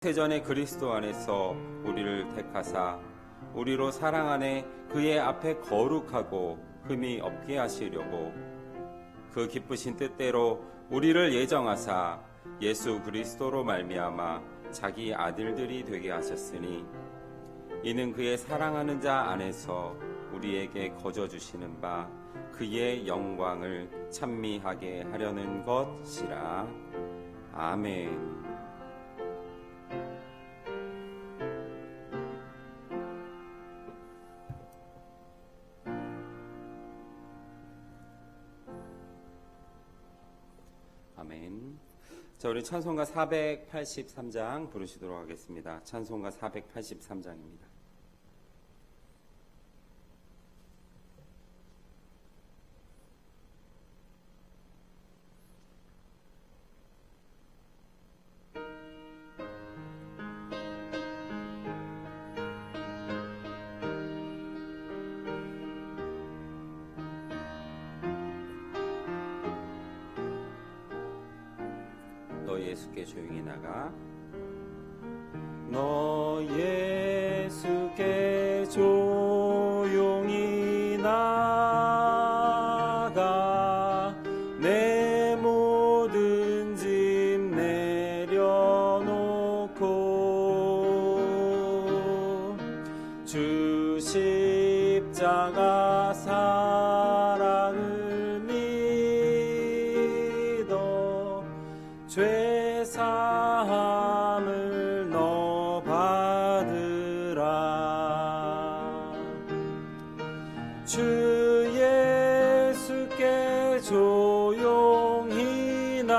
태전의 그리스도 안에서 우리를 택하사 우리로 사랑 안에 그의 앞에 거룩하고 흠이 없게 하시려고 그 기쁘신 뜻대로 우리를 예정하사 예수 그리스도로 말미암아 자기 아들들이 되게 하셨으니 이는 그의 사랑하는 자 안에서 우리에게 거저 주시는 바 그의 영광을 찬미하게 하려는 것이라. 아멘. 아멘. 자, 우리 찬송가 483장 부르시도록 하겠습니다. 찬송가 483장입니다. 너 예수께 조용히 나가. 너 예수께 조용히 나가 내 모든 짐 내려놓고 주 십자가 사랑을 믿어 죄 사함을 너 받으라. 주 예수께 조용히 나가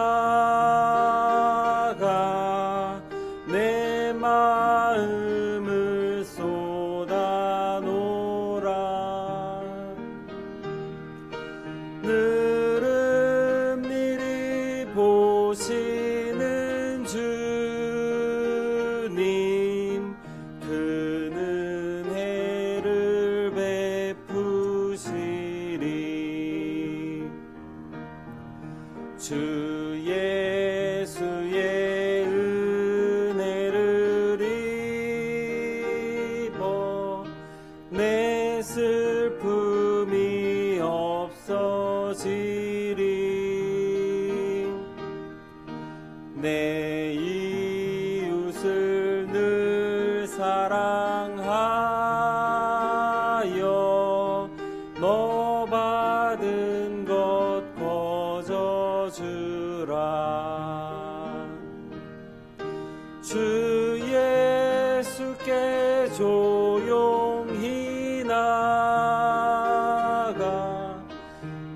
내 마음을 쏟아놓으라. 느릅일이 보시는 주님 그 은혜를 베푸시리. 주 예수의 은혜를 입어 내 슬픔이 없어지리. 내 이웃을 늘 사랑하여 너 받은 것 거저 주라. 주 예수께 조용히 나가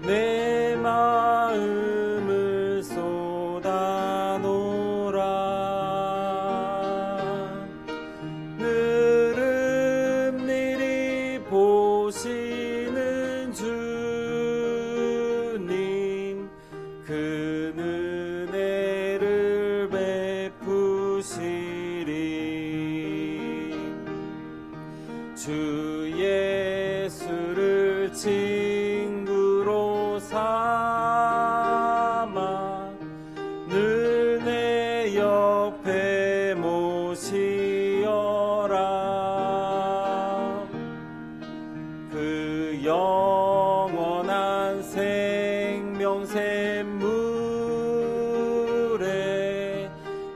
내 마음을 쏟아놓으라. 느릅일이 보시는 주님 그 은혜를 베푸시리. 주 예수를 친구로 삼아 늘 내 옆에 모시어라. 그 영원한 생명 샘물에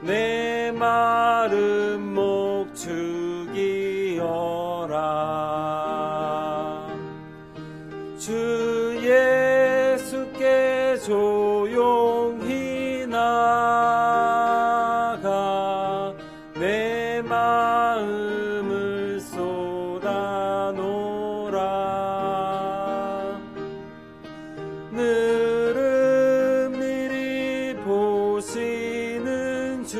내 마른 목 죽이어라. 주 예수께 조용히 나가 내 마음을 쏟아놓으라. 느릅일이 보시는 주님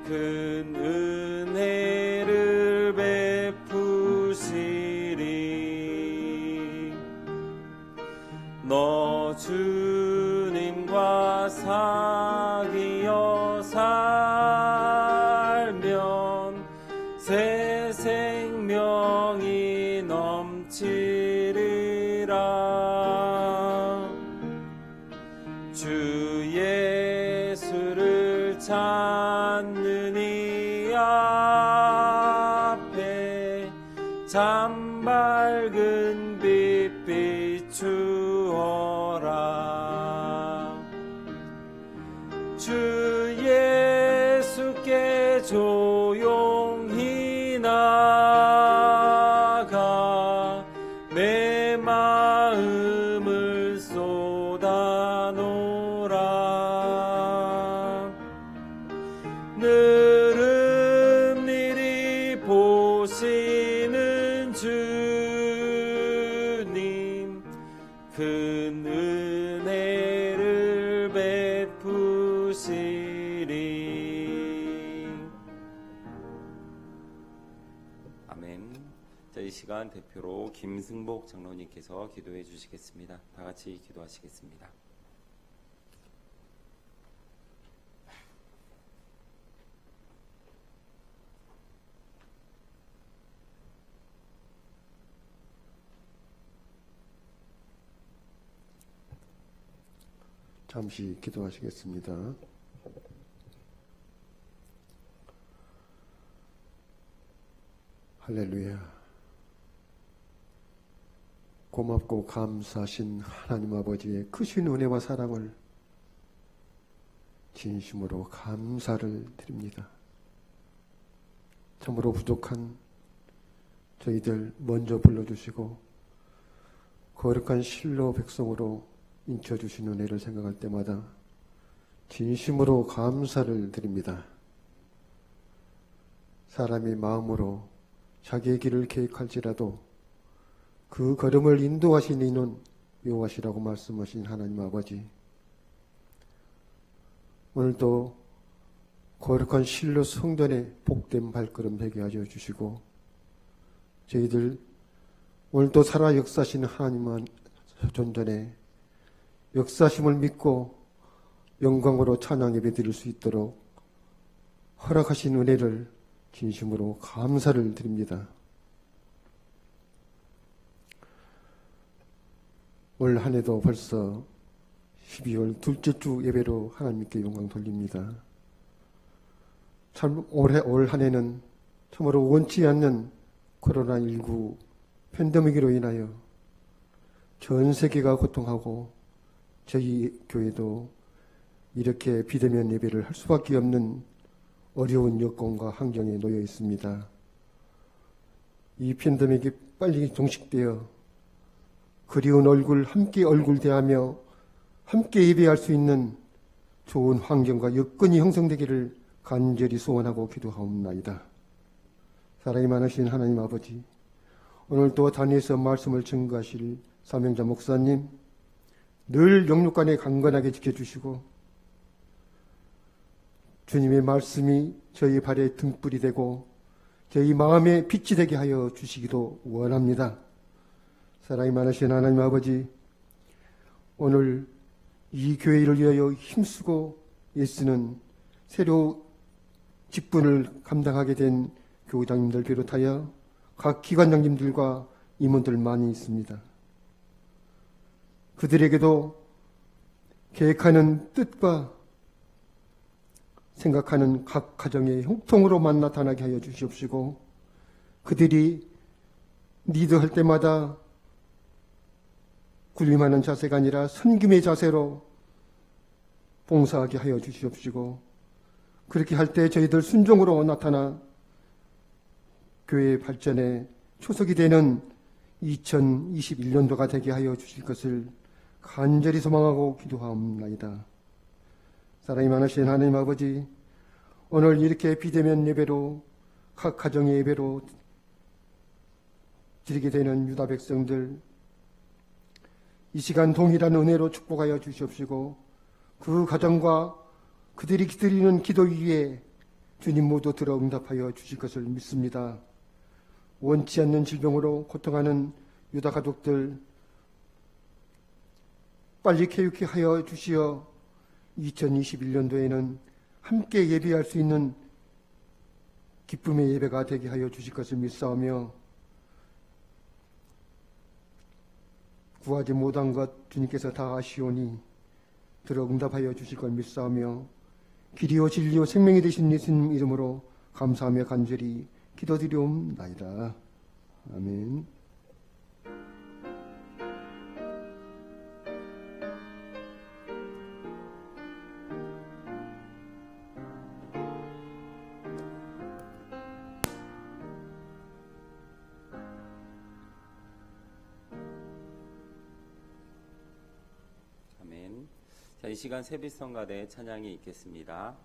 그 은혜를 베푸시리. 너 주님과 사귀어 살아 찾는 이 앞에 참 밝은 빛 비추어라. 주 예수께 조용히 나가 내 마음을 쏟아놓으라. 늘은일이 보시는 주님 큰 은혜를 베푸시리. 아멘. 자, 이 시간 대표로 김승복 장로님께서 기도해 주시겠습니다. 다 같이 기도하시겠습니다. 잠시 기도하시겠습니다. 할렐루야. 고맙고 감사하신 하나님 아버지의 크신 은혜와 사랑을 진심으로 감사를 드립니다. 참으로 부족한 저희들 먼저 불러주시고 거룩한 실로 백성으로 인쳐주신 은혜를 생각할 때마다 진심으로 감사를 드립니다. 사람이 마음으로 자기의 길을 계획할지라도 그 걸음을 인도하시는 이는 여호와시라고 말씀하신 하나님 아버지, 오늘도 거룩한 실로 성전에 복된 발걸음 되게 하여 주시고 저희들 오늘도 살아 역사하시는 하나님의 존전에 역사심을 믿고 영광으로 찬양 예배 드릴 수 있도록 허락하신 은혜를 진심으로 감사를 드립니다. 올 한 해도 벌써 12월 둘째 주 예배로 하나님께 영광 돌립니다. 참 올 한 해는 참으로 원치 않는 코로나19 팬데믹으로 인하여 전 세계가 고통하고 저희 교회도 이렇게 비대면 예배를 할 수밖에 없는 어려운 여건과 환경에 놓여 있습니다. 이 팬데믹이 빨리 종식되어 그리운 함께 얼굴 대하며 함께 예배할 수 있는 좋은 환경과 여건이 형성되기를 간절히 소원하고 기도하옵나이다. 사랑이 많으신 하나님 아버지, 오늘도 단위에서 말씀을 증거하실 사명자 목사님, 늘 영육간에 강건하게 지켜주시고 주님의 말씀이 저희 발에 등불이 되고 저희 마음에 빛이 되게 하여 주시기도 원합니다. 사랑이 많으신 하나님 아버지, 오늘 이 교회를 위하여 힘쓰고 애쓰는 새로 직분을 감당하게 된 교우장님들 비롯하여 각 기관장님들과 임원들 많이 있습니다. 그들에게도 계획하는 뜻과 생각하는 각 가정의 형통으로만 나타나게 하여 주시옵시고 그들이 리드할 때마다 군림하는 자세가 아니라 섬김의 자세로 봉사하게 하여 주시옵시고 그렇게 할 때 저희들 순종으로 나타나 교회의 발전에 초석이 되는 2021년도가 되게 하여 주실 것을 간절히 소망하고 기도하옵나이다. 사랑이 많으신 하나님 아버지, 오늘 이렇게 비대면 예배로 각 가정의 예배로 드리게 되는 유다 백성들, 이 시간 동일한 은혜로 축복하여 주시옵시고 그 가정과 그들이 드리는 기도 위에 주님 모두 들어 응답하여 주실 것을 믿습니다. 원치 않는 질병으로 고통하는 유다 가족들 빨리 쾌유케 하여 주시어 2021년도에는 함께 예배할 수 있는 기쁨의 예배가 되게 하여 주실 것을 믿사오며 구하지 못한 것 주님께서 다 아시오니 들어 응답하여 주실 걸 믿사오며 길이요 진리요 생명이 되신 예수님 이름으로 감사하며 간절히 기도드리옵나이다. 아멘. 아멘. 자, 이 시간 세비성가대 찬양이 있겠습니다.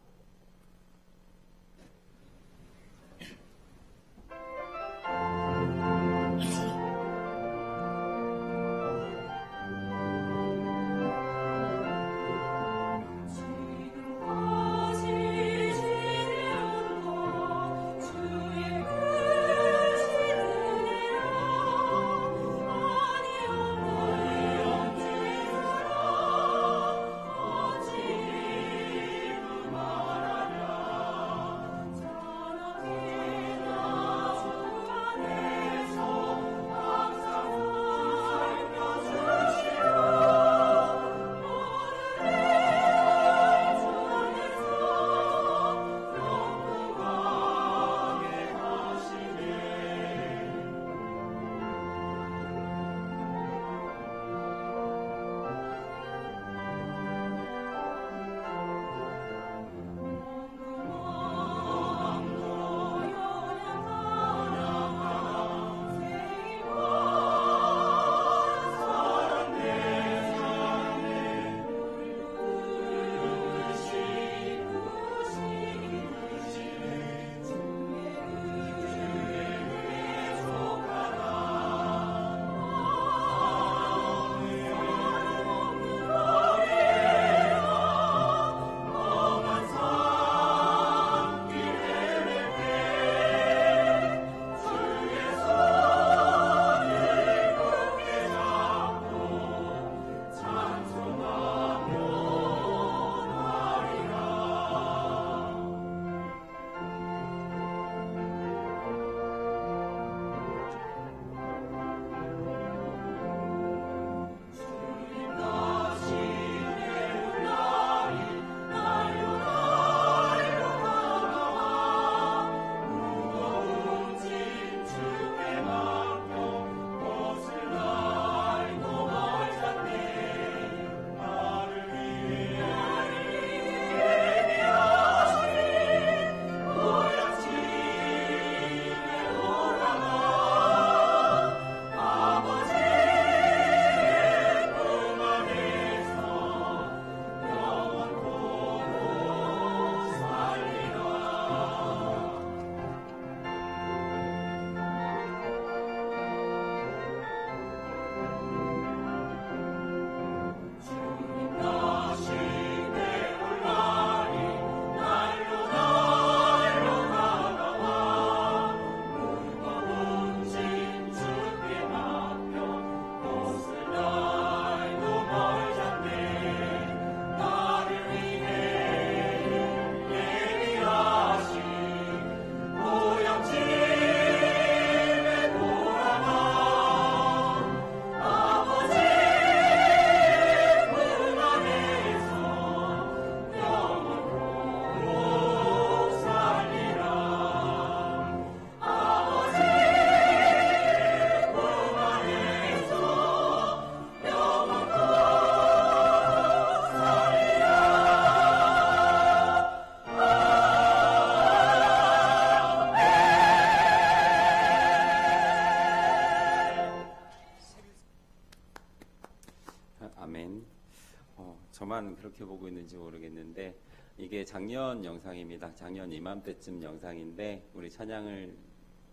아멘. 저만 그렇게 보고 있는지 모르겠는데 이게 작년 영상입니다. 작년 이맘때쯤 영상인데 우리 찬양을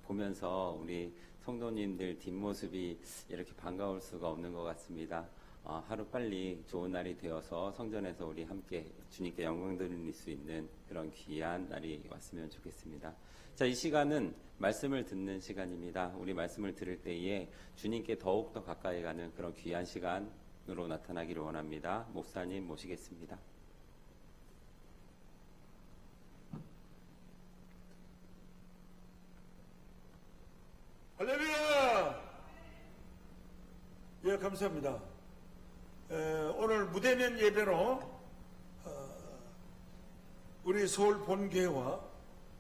보면서 우리 성도님들 뒷모습이 이렇게 반가울 수가 없는 것 같습니다. 하루 빨리 좋은 날이 되어서 성전에서 우리 함께 주님께 영광 드릴 수 있는 그런 귀한 날이 왔으면 좋겠습니다. 자, 이 시간은 말씀을 듣는 시간입니다. 우리 말씀을 들을 때에 주님께 더욱더 가까이 가는 그런 귀한 시간으로 나타나기를 원합니다. 목사님 모시겠습니다. 할렐루야! 예, 감사합니다. 오늘 무대면 예배로 우리 서울 본교회와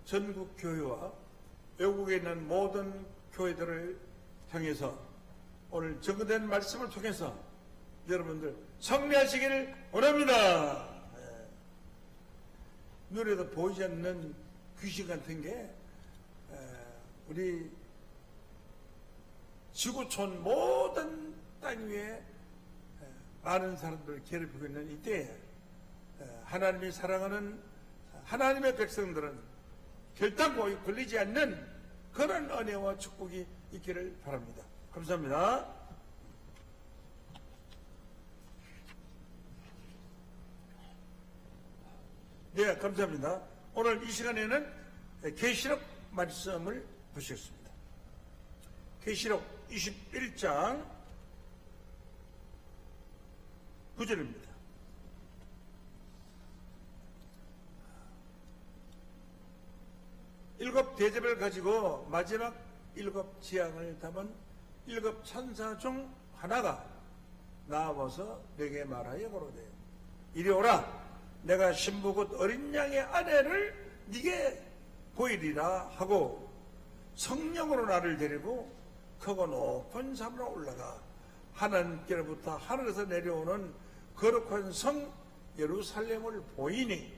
전국 교회와 외국에 있는 모든 교회들을 향해서 오늘 증거된 말씀을 통해서 여러분들 승리하시기를 원합니다. 눈에도 보이지 않는 귀신 같은 게 우리 지구촌 모든 땅 위에 많은 사람들을 괴롭히고 있는 이때에 하나님이 사랑하는 하나님의 백성들은 결단코 걸리지 않는 그런 은혜와 축복이 있기를 바랍니다. 감사합니다. 네, 감사합니다. 오늘 이 시간에는 계시록 말씀을 보시겠습니다. 계시록 21장 9절입니다. 일곱 대접을 가지고 마지막 일곱 재앙을 담은 일곱 천사 중 하나가 나와서 내게 말하여 가로되 이리 오라 내가 신부 곧 어린 양의 아내를 네게 보이리라 하고 성령으로 나를 데리고 크고 높은 산으로 올라가 하나님께로부터 하늘에서 내려오는 거룩한 성 예루살렘을 보이니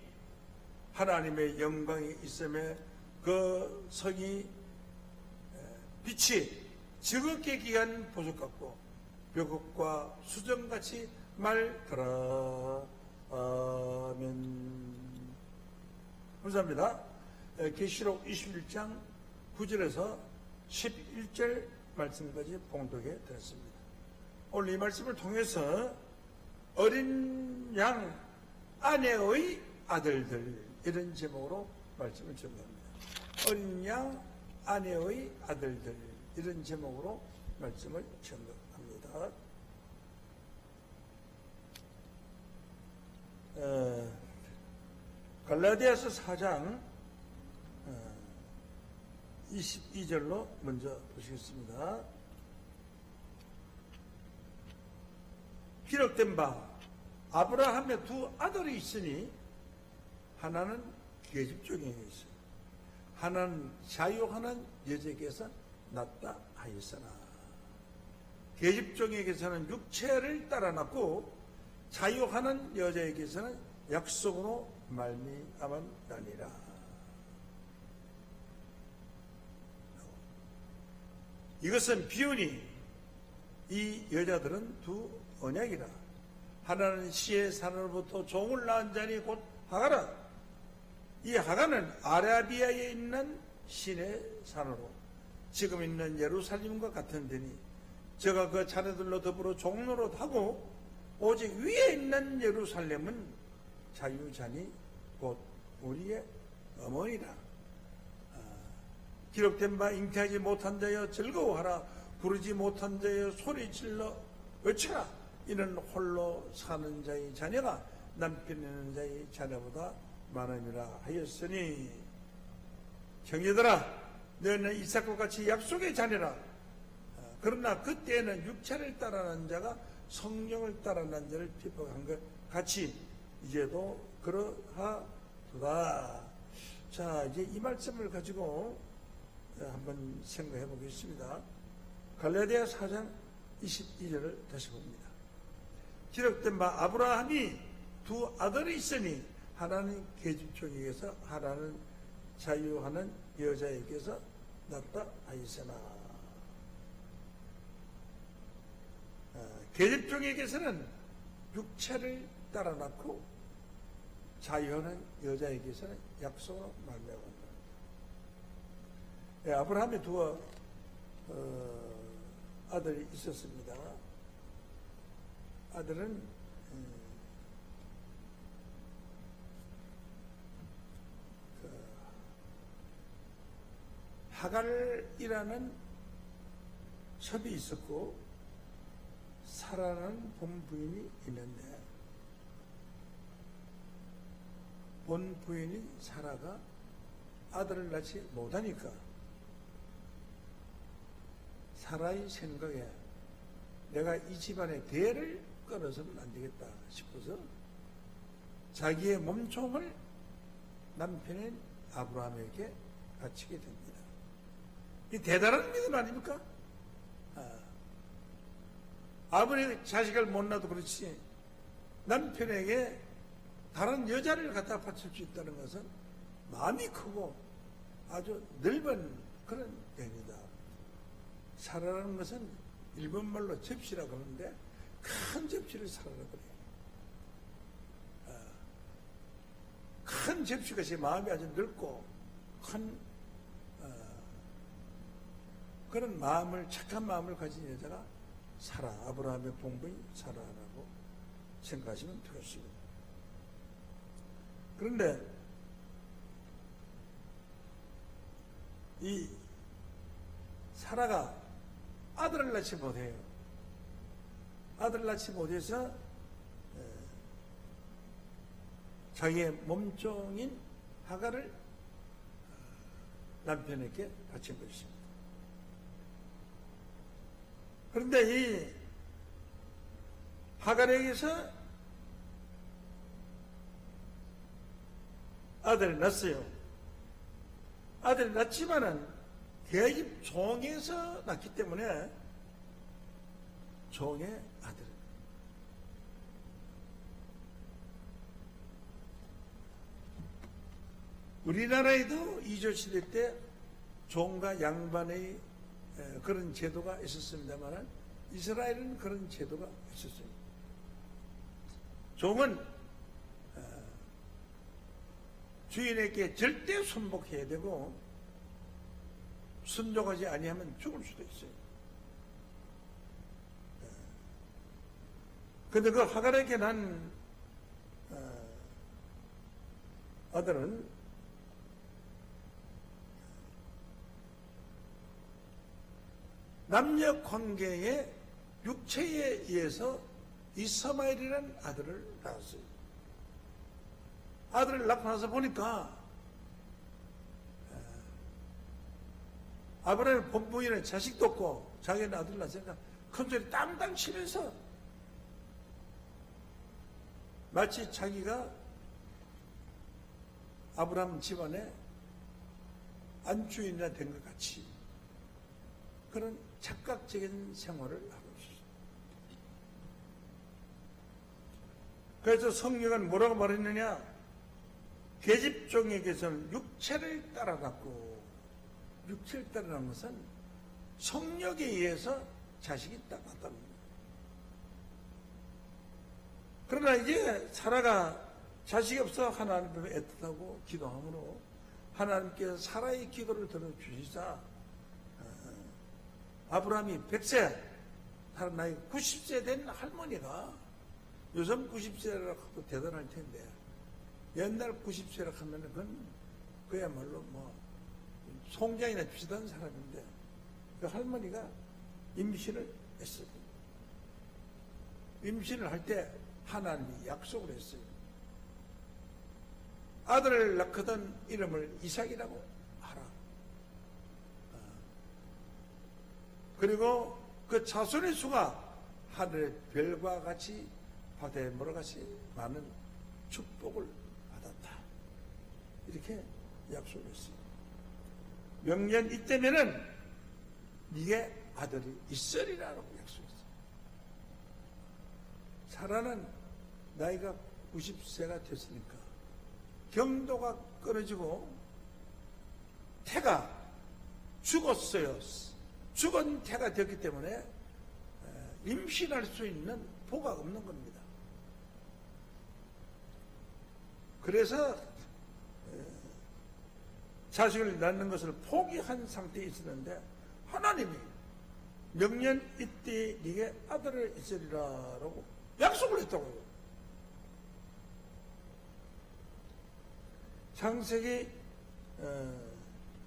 하나님의 영광이 있음에 그 성이 빛이 즐겁게 귀한 보석 같고 벽옥과 수정같이 맑더라. 아멘. 감사합니다. 계시록 21장 9절에서 11절 말씀까지 봉독해 드렸습니다. 오늘 이 말씀을 통해서 어린 양 아내의 아들들 이런 제목으로 말씀을 전합니다. 어린 양 아내의 아들들 이런 제목으로 말씀을 전합니다. 갈라디아서 4장 22절로 먼저 보시겠습니다. 기록된 바 아브라함의 두 아들이 있으니 하나는 계집종에 있어 하나는 자유하는 여자에게서 낳다 하였으나 계집종에게서는 육체를 따라 낳고 자유하는 여자에게서는 약속으로 말미암았나니라. 이것은 비유니 이 여자들은 두 언약이라. 하나는 시의 산으로부터 종을 낳은 자니 곧 하가라. 이 하가는 아라비아에 있는 신의 산으로 지금 있는 예루살렘과 같은 데니 저가 그 자녀들로 더불어 종로로 하고 오직 위에 있는 예루살렘은 자유자니 곧 우리의 어머니라. 기록된 바 잉태하지 못한 자여 즐거워하라. 부르지 못한 자여 소리질러 외쳐라. 이는 홀로 사는 자의 자녀가 남편 있는 자의 자녀보다 많음이라 하였으니 형제들아 너희는 이삭과 같이 약속의 자녀라. 그러나 그때에는 육체를 따라난 자가 성령을 따라난 자를 핍박한 것 같이 이제도 그러하도다. 자, 이제 이 말씀을 가지고 한번 생각해 보겠습니다. 갈라디아 4장 22절을 다시 봅니다. 기록된 바 아브라함이 두 아들이 있으니 하나는 계집종에게서 하나는 자유하는 여자에게서 낳다 하였으나 계집종에게서는 육체를 따라 낳고 자유하는 여자에게서는 약속으로 말미암았다. 아브라함이 두 아들이 있었습니다. 아들은 하갈이라는 첩이 있었고 사라는 본부인이 있는데 본부인인 사라가 아들을 낳지 못하니까 사라의 생각에 내가 이 집안의 대를 끊어서는 안 되겠다 싶어서 자기의 몸종을 남편인 아브라함에게 바치게 됩니다. 이 대단한 믿음 아닙니까? 아무리 자식을 못 낳아도 그렇지 남편에게 다른 여자를 갖다 바칠 수 있다는 것은 마음이 크고 아주 넓은 그런 얘기다. 사라라는 것은 일본말로 접시라 그러는데 큰 접시를 사라라 그래요. 큰 접시가 제 마음이 아주 넓고 큰 그런 마음을, 착한 마음을 가진 여자가 사라, 아브라함의 본부인 사라라고 생각하시면 되겠습니다. 그런데 이 사라가 아들을 낳지 못해요. 아들을 낳지 못해서 자기의 몸종인 하갈을 남편에게 바친 것입니다. 그런데 이 하갈에게서 아들을 낳았어요. 아들을 낳지만은 계집 종에서 낳기 때문에 종의 아들. 우리나라에도 이조시대 때 종과 양반의 그런 제도가 있었습니다만 이스라엘은 그런 제도가 있었어요. 종은 주인에게 절대 순복해야 되고 순종하지 아니하면 죽을 수도 있어요. 그런데 그 하갈에게 난 아들은 남녀 관계의 육체에 의해서 이스마엘이라는 아들을 낳았어요. 아들을 낳고 나서 보니까 아브라함의 본부인은 자식도 없고 자기는 아들을 낳았으니까 큰소리 땅땅 치면서 마치 자기가 아브라함 집안에 안주인이나 된 것 같이 그런 착각적인 생활을 하고 있었어요. 그래서 성경은 뭐라고 말했느냐? 계집종에게서는 육체를 따라갔고, 육체를 따라간 것은 성욕에 의해서 자식이 낳았다는 거예요. 그러나 이제 사라가 자식이 없어 하나님을 애틋하고 기도함으로 하나님께서 사라의 기도를 들어주시자 아브라함이 100세, 다른 나이 90세 된 할머니가 요즘 90세라고 해도 대단할 텐데 옛날 90세라고 하면 그건 그야말로 뭐 송장이나 비슷한 사람인데 그 할머니가 임신을 했어요. 임신을 할 때 하나님이 약속을 했어요. 아들을 낳거든 이름을 이삭이라고 하라. 그리고 그 자손의 수가 하늘의 별과 같이 바다의 모래 같이 많은 축복을 받았다. 이렇게 약속했어요. 명년 이때면은 네게 아들이 있으리라고 약속했어요. 사라는 나이가 90세가 됐으니까 경도가 끊어지고 태가 죽었어요. 죽은 태가 되었기 때문에 임신할 수 있는 보가 없는 겁니다. 그래서 자식을 낳는 것을 포기한 상태에 있었는데 하나님이 명년 이때 네게 아들을 있으리라라고 약속을 했다고요. 창세기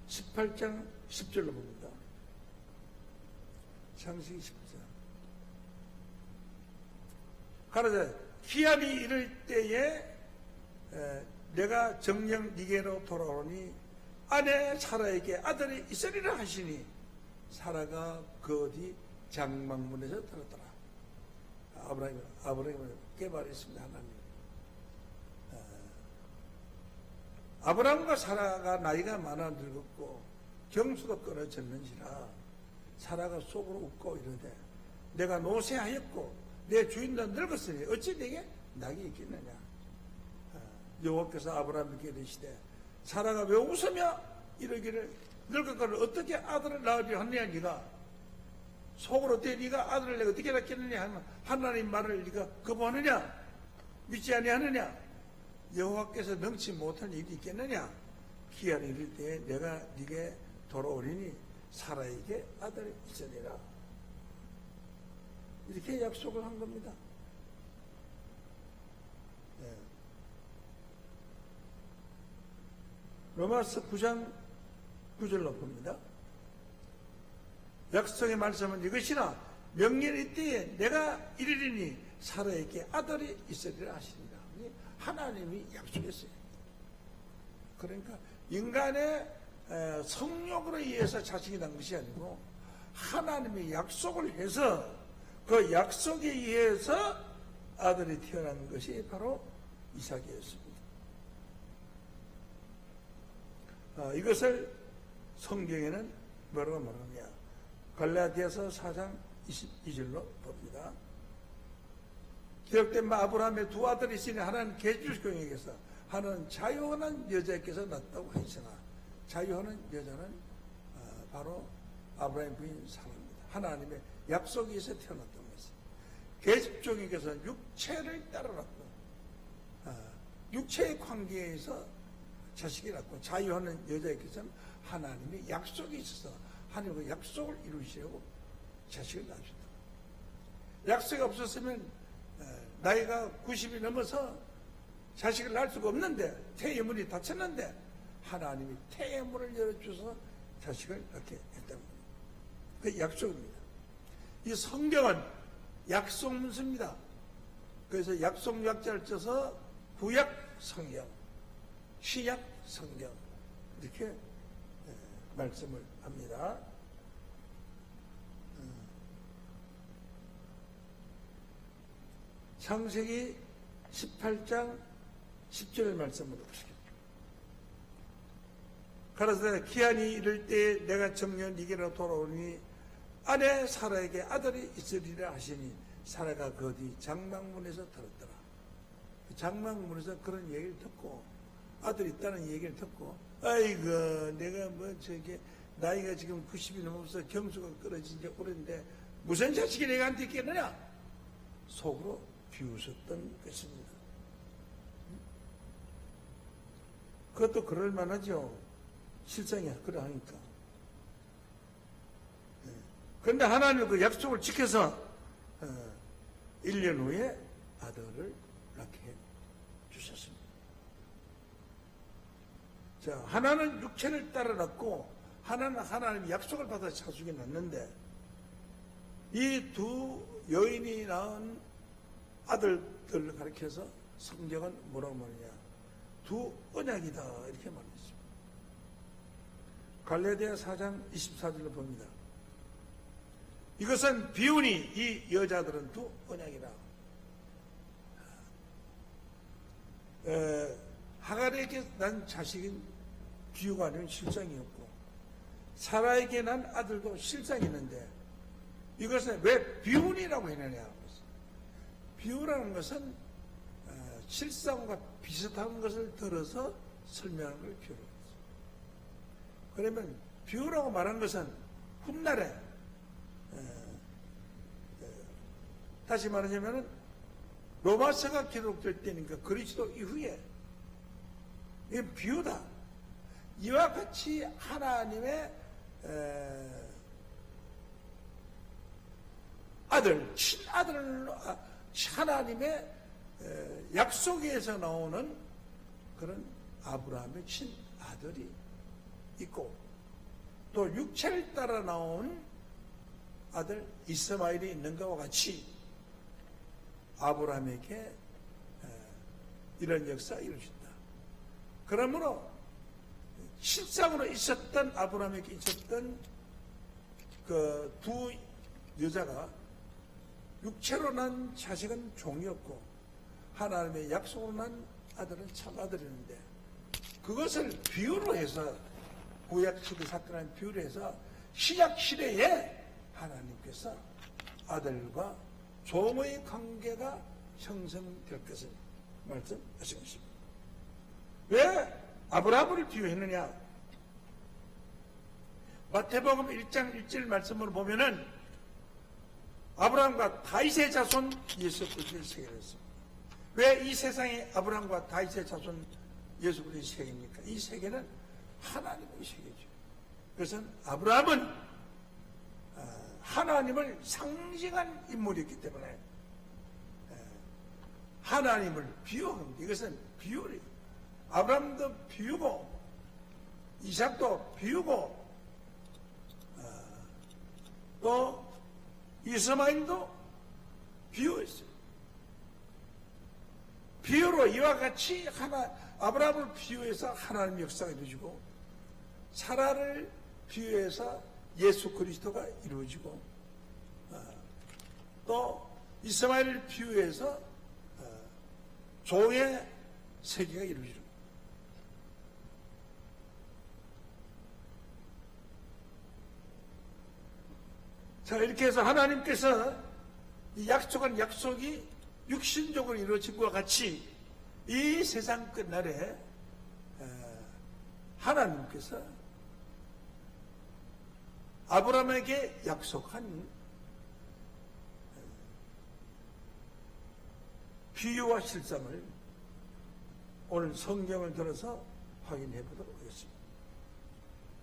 18장 10절로 봅니다. 창세기 10장. 가라사대 기한이 이를 때에 내가 정령 네게로 돌아오니 아내 사라에게 아들이 있으리라 하시니 사라가 그 어디 장막문에서 들었더라. 아브라함을 깨발했습니다. 하나님. 아브라함과 사라가 나이가 많아 늙었고 경수도 끊어졌는지라 사라가 속으로 웃고 이르되 내가 노쇠하였고 내 주인도 늙었으니 어찌 내게 낙이 있겠느냐. 여호와께서 아브라함에게 이르시되 사라가 왜 웃으며 이러기를 늙었거늘 어떻게 아들을 낳으려 하느냐. 네가 속으로 때 네가 아들을 내가 어떻게 낳겠느냐 하는 하나님 말을 네가 거부하느냐, 믿지 아니하느냐. 여호와께서 능치 못할 일이 있겠느냐. 기한이 이를 때에 내가 네게 돌아오리니 사라에게 아들이 있으리라. 이렇게 약속을 한 겁니다. 네. 로마서 9장 9절로 봅니다. 약속의 말씀은 이것이나 명령의 때에 내가 이르리니 사라에게 아들이 있으리라 하시니라. 하나님이 약속했어요. 그러니까 인간의 성욕으로 의해서 자식이 난 것이 아니고 하나님이 약속을 해서 그 약속에 의해서 아들이 태어난 것이 바로 이삭이었습니다. 이것을 성경에는 뭐라고 말하느냐. 갈라디아서 4장 22절로 봅니다. 기록된 바 아브라함의 두 아들이 있으니 하나는 계집종에게서 하나는 자유하는 여자에게서 낳았다고 하시나 자유하는 여자는 바로 아브라함 부인 사라입니다. 하나님의 약속에 의해서 태어났다고 했어요. 계집종에게서는 육체를 따라 낳고 육체의 관계에서 자식이 낳고 자유하는 여자에게서는 하나님의 약속이 있어서 하나님의 약속을 이루시려고 자식을 낳으셨다. 약속이 없었으면 나이가 90이 넘어서 자식을 낳을 수가 없는데 태의 문이 닫혔는데 하나님이 태의 문을 열어주셔서 자식을 낳게 했다는 겁니다. 그 약속입니다. 이 성경은 약속 문서입니다. 그래서 약속 약자를 써서 구약 성경, 신약 성경 이렇게 말씀을 합니다. 창세기 18장 10절 말씀으로 보시겠습니다. 가라사대 기한이 이를 때에 내가 정녕 네게로 돌아오니 아내 사라에게 아들이 있으리라 하시니 사라가 그 뒤 장막문에서 들었더라. 장막문에서 그런 얘기를 듣고 아들이 있다는 얘기를 듣고 아이고 내가 뭐 저게 나이가 지금 90이 넘어서 경수가 끊어진 지 오래인데 무슨 자식이 내가한테 있겠느냐 속으로 비웃었던 것입니다. 그것도 그럴 만하죠. 실상이 그러하니까. 그런데 하나님은 그 약속을 지켜서 1년 후에 아들을 낳게 주셨습니다. 자, 하나는 육체를 따라 낳고 하나는 하나님의 약속을 받아 자식이 낳는데 이 두 여인이 낳은 아들들을 가리켜서 성경은 뭐라고 말하냐. 두 언약이다 이렇게 말했습니다. 갈라디아 4장 24절로 봅니다. 이것은 비운이 이 여자들은 두 언약이라. 하갈에게 난 자식은 비유가 아니면 실상이었고 사라에게 난 아들도 실상이 있는데 이것은 왜 비운이라고 했느냐. 비유라는 것은 실상과 비슷한 것을 들어서 설명하는 걸 비유로 했어요. 그러면 비유라고 말한 것은 훗날에 다시 말하자면 로마서가 기록될 때니까 그리스도 이후에 이건 비유다. 이와 같이 하나님의 아들, 친아들로 하나님의 약속에서 나오는 그런 아브라함의 친아들이 있고 또 육체를 따라 나온 아들 이스마엘이 있는 것과 같이 아브라함에게 이런 역사가 이루어진다. 그러므로 실상으로 있었던 아브라함에게 있었던 그 두 여자가 육체로 난 자식은 종이었고 하나님의 약속으로 난 아들은 참아들이는데 그것을 비유로 해서 구약시대 사건을 비유로 해서 신약시대에 하나님께서 아들과 종의 관계가 형성될 것을 말씀하신 것입니다. 왜 아브라함을 비유했느냐? 마태복음 1장 1절 말씀을 보면은 아브라함과 다윗의 자손 예수 그리스도의 세계를 했습니다. 왜 이 세상에 아브라함과 다윗의 자손 예수 그리스도의 세계입니까? 이 세계는 하나님의 세계죠. 그래서 아브라함은 하나님을 상징한 인물이었기 때문에 하나님을 비유합니다. 이것은 비유래요. 아브라함도 비유고 이삭도 비유고 또 이스마엘도 비유했어요. 비유로 이와 같이 아브라함을 비유해서 하나님 역사가 이루어지고 사라를 비유해서 예수 그리스도가 이루어지고 또 이스마엘을 비유해서 종의 세계가 이루어지고 자 이렇게 해서 하나님께서 이 약속한 약속이 육신적으로 이루어진 것과 같이 이 세상 끝날에 하나님께서 아브라함에게 약속한 비유와 실상을 오늘 성경을 들어서 확인해 보도록 하겠습니다.